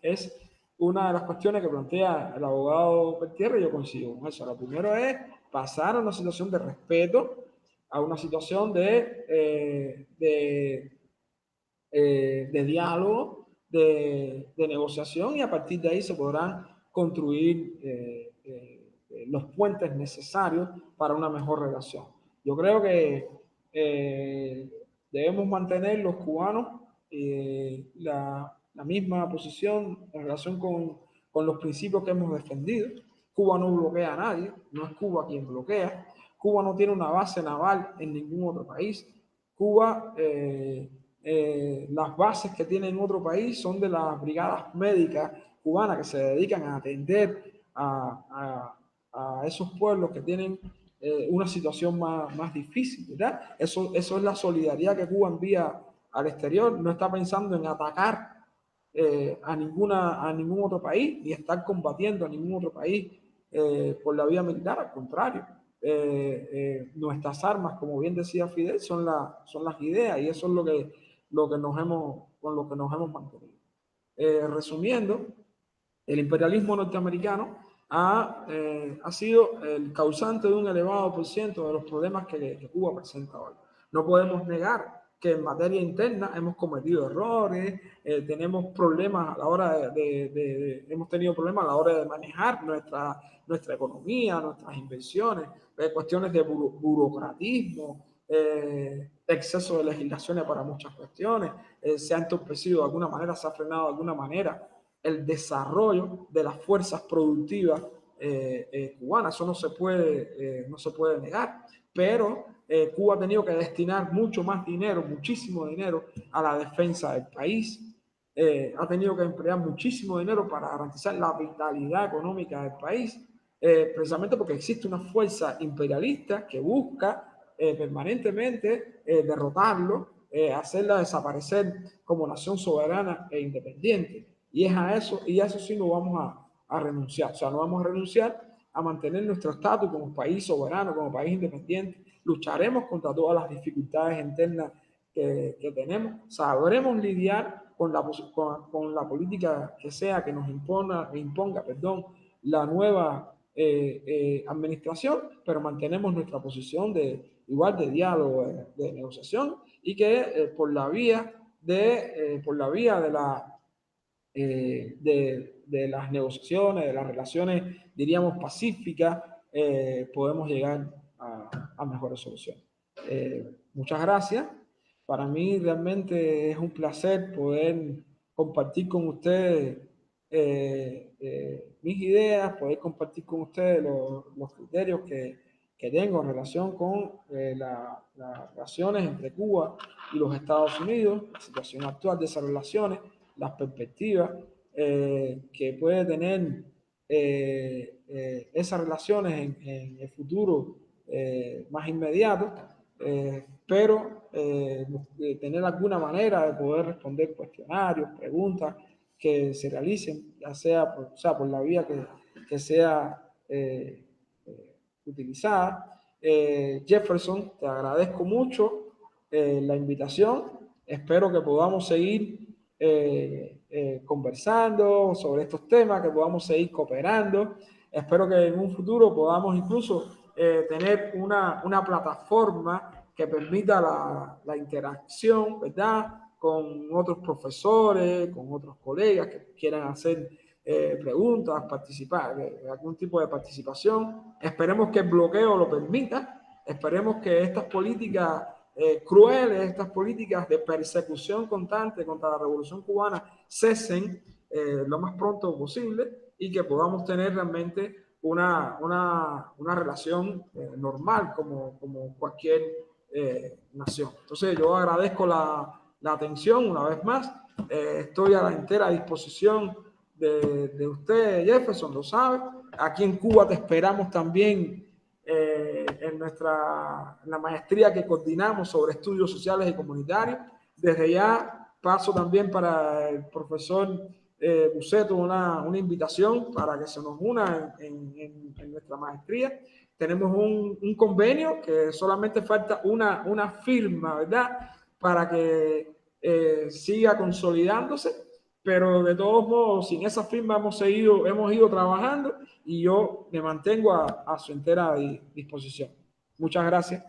B: es una de las cuestiones que plantea el abogado Bertierra y yo coincido con eso. Lo primero es pasar a una situación de respeto, a una situación de diálogo, de negociación, y a partir de ahí se podrán construir los puentes necesarios para una mejor relación. Yo creo que debemos mantener los cubanos la misma posición en relación con los principios que hemos defendido. Cuba no bloquea a nadie, no es Cuba quien bloquea. Cuba no tiene una base naval en ningún otro país. Cuba, las bases que tiene en otro país son de las brigadas médicas cubanas que se dedican a atender a esos pueblos que tienen una situación más difícil, ¿verdad? Eso es la solidaridad que Cuba envía al exterior. No está pensando en atacar a ningún otro país, ni estar combatiendo a ningún otro país por la vía militar. Al contrario, nuestras armas, como bien decía Fidel, son las ideas, y eso es con lo que nos hemos mantenido. Resumiendo, el imperialismo norteamericano ha sido el causante de un elevado por ciento de los problemas que Cuba presenta hoy. No podemos negar que en materia interna hemos cometido errores, tenemos problemas a la hora hemos tenido problemas a la hora de manejar nuestra economía, nuestras inversiones, cuestiones de burocratismo, exceso de legislaciones para muchas cuestiones, se ha entorpecido de alguna manera, se ha frenado de alguna manera el desarrollo de las fuerzas productivas cubanas. Eso no se puede negar, pero Cuba ha tenido que destinar mucho más dinero, muchísimo dinero a la defensa del país, ha tenido que emplear muchísimo dinero para garantizar la vitalidad económica del país, precisamente porque existe una fuerza imperialista que busca permanentemente derrotarlo, hacerla desaparecer como nación soberana e independiente. Y a eso sí no vamos a renunciar. O sea, no vamos a renunciar a mantener nuestro estatus como país soberano, como país independiente. Lucharemos contra todas las dificultades internas que tenemos. Sabremos lidiar con la política que sea que nos imponga la nueva administración, pero mantenemos nuestra posición igual de diálogo, de negociación, y que por la vía de las negociaciones, de las relaciones, diríamos, pacíficas, podemos llegar a mejores soluciones. Muchas gracias. Para mí realmente es un placer poder compartir con ustedes mis ideas, poder compartir con ustedes los criterios que tengo en relación con las relaciones entre Cuba y los Estados Unidos, la situación actual de esas relaciones, las perspectivas que puede tener esas relaciones en el futuro más inmediato, pero tener alguna manera de poder responder cuestionarios, preguntas que se realicen, ya sea por la vía que sea utilizada. Jefferson, te agradezco mucho la invitación. Espero que podamos seguir conversando sobre estos temas, que podamos seguir cooperando. Espero que en un futuro podamos incluso tener una plataforma que permita la interacción, ¿verdad?, con otros profesores, con otros colegas que quieran hacer preguntas, participar, algún tipo de participación. Esperemos que el bloqueo lo permita. Esperemos que estas políticas crueles, estas políticas de persecución constante contra la Revolución Cubana cesen lo más pronto posible y que podamos tener realmente una relación normal como cualquier nación. Entonces yo agradezco la atención una vez más. Estoy a la entera disposición de usted, Jefferson, lo sabe. Aquí en Cuba te esperamos también en la maestría que coordinamos sobre estudios sociales y comunitarios. Desde ya paso también para el profesor Buceto una invitación para que se nos una en nuestra maestría. Tenemos un convenio que solamente falta una firma, ¿verdad?, para que siga consolidándose, pero de todos modos, sin esa firma hemos ido trabajando y yo me mantengo a su entera disposição. Muchas gracias.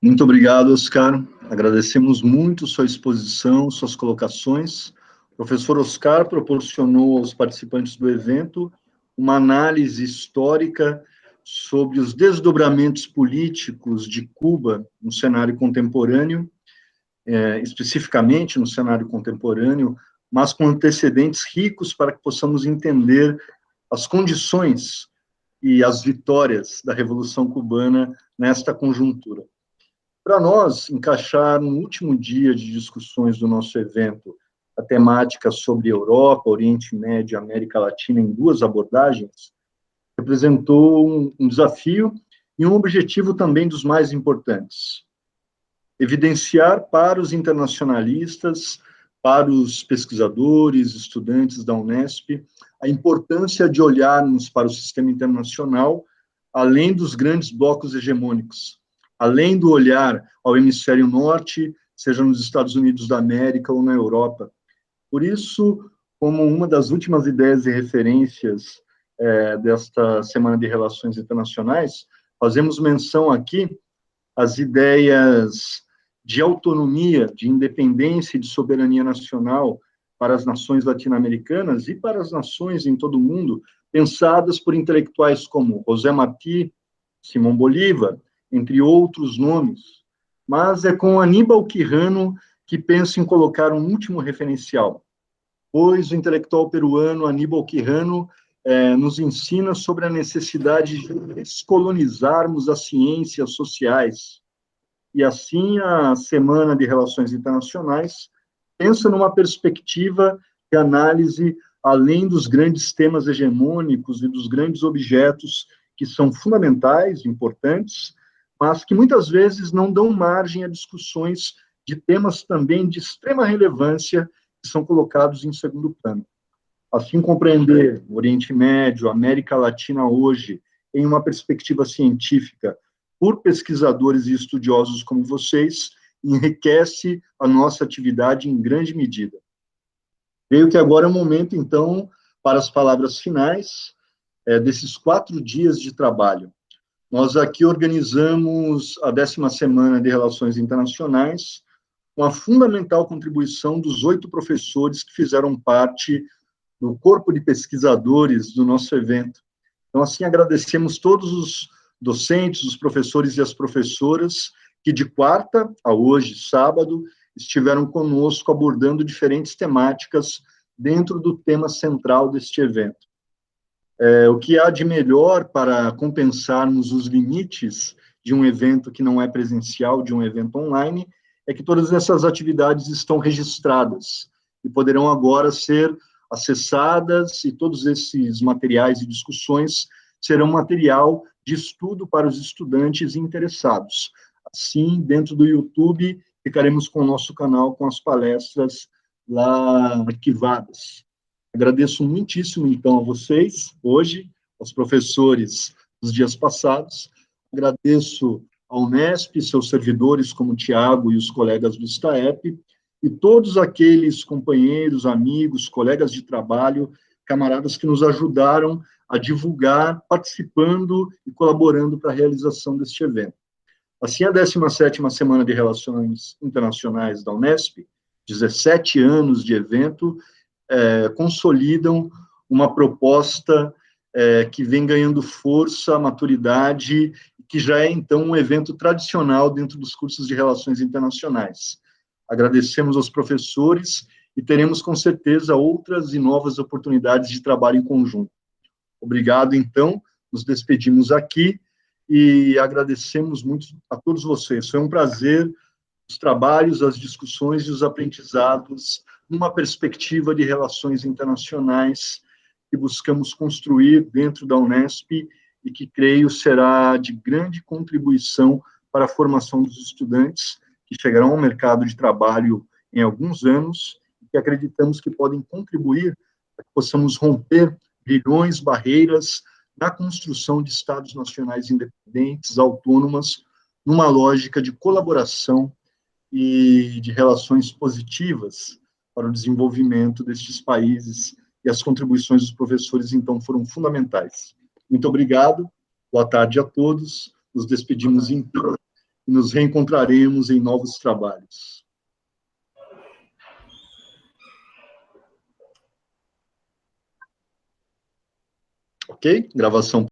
A: Muito obrigado, Oscar. Agradecemos muito sua exposição, suas colocações. O professor Oscar proporcionou aos participantes do evento uma análise histórica sobre os desdobramentos políticos de Cuba no cenário contemporâneo, especificamente no cenário contemporâneo, mas com antecedentes ricos para que possamos entender as condições e as vitórias da Revolução Cubana nesta conjuntura. Para nós encaixar no último dia de discussões do nosso evento a temática sobre Europa, Oriente Médio e América Latina em duas abordagens, representou um desafio e um objetivo também dos mais importantes: evidenciar para os internacionalistas, para os pesquisadores, estudantes da Unesp, a importância de olharmos para o sistema internacional além dos grandes blocos hegemônicos, além do olhar ao hemisfério norte, seja nos Estados Unidos da América ou na Europa. Por isso, como uma das últimas ideias e referências desta Semana de Relações Internacionais, fazemos menção aqui às ideias de autonomia, de independência e de soberania nacional para as nações latino-americanas e para as nações em todo o mundo, pensadas por intelectuais como José Martí, Simão Bolívar, entre outros nomes. Mas é com Aníbal Quijano que penso em colocar um último referencial, pois o intelectual peruano Aníbal Quijano nos ensina sobre a necessidade de descolonizarmos as ciências sociais. E assim, a Semana de Relações Internacionais pensa numa perspectiva de análise além dos grandes temas hegemônicos e dos grandes objetos que são fundamentais, importantes, mas que muitas vezes não dão margem a discussões de temas também de extrema relevância que são colocados em segundo plano. Assim, compreender o Oriente Médio, a América Latina hoje, em uma perspectiva científica, por pesquisadores e estudiosos como vocês, enriquece a nossa atividade em grande medida. Creio que agora é o momento, então, para as palavras finais desses 4 dias de trabalho. Nós aqui organizamos a 10ª Semana de Relações Internacionais, com a fundamental contribuição dos 8 professores que fizeram parte do corpo de pesquisadores do nosso evento. Então, assim, agradecemos todos os docentes, os professores e as professoras que de quarta a hoje, sábado, estiveram conosco abordando diferentes temáticas dentro do tema central deste evento. O que há de melhor para compensarmos os limites de um evento que não é presencial, de um evento online, é que todas essas atividades estão registradas e poderão agora ser acessadas, e todos esses materiais e discussões serão material de estudo para os estudantes interessados. Assim, dentro do YouTube, ficaremos com o nosso canal com as palestras lá arquivadas. Agradeço muitíssimo, então, a vocês, hoje, aos professores dos dias passados. Agradeço à Unesp, seus servidores, como o Tiago e os colegas do STAEP, e todos aqueles companheiros, amigos, colegas de trabalho, camaradas que nos ajudaram a divulgar, participando e colaborando para a realização deste evento. Assim, a 17ª Semana de Relações Internacionais da Unesp, 17 anos de evento, consolidam uma proposta que vem ganhando força, maturidade, que já é, então, um evento tradicional dentro dos cursos de Relações Internacionais. Agradecemos aos professores e teremos, com certeza, outras e novas oportunidades de trabalho em conjunto. Obrigado, então, nos despedimos aqui e agradecemos muito a todos vocês. Foi um prazer os trabalhos, as discussões e os aprendizados numa perspectiva de relações internacionais que buscamos construir dentro da Unesp e que, creio, será de grande contribuição para a formação dos estudantes que chegarão ao mercado de trabalho em alguns anos e que acreditamos que podem contribuir para que possamos romper grilhões, barreiras na construção de estados nacionais independentes, autônomas, numa lógica de colaboração e de relações positivas para o desenvolvimento destes países, e as contribuições dos professores, então, foram fundamentais. Muito obrigado, boa tarde a todos, nos despedimos, então, e nos reencontraremos em novos trabalhos. Ok? Gravação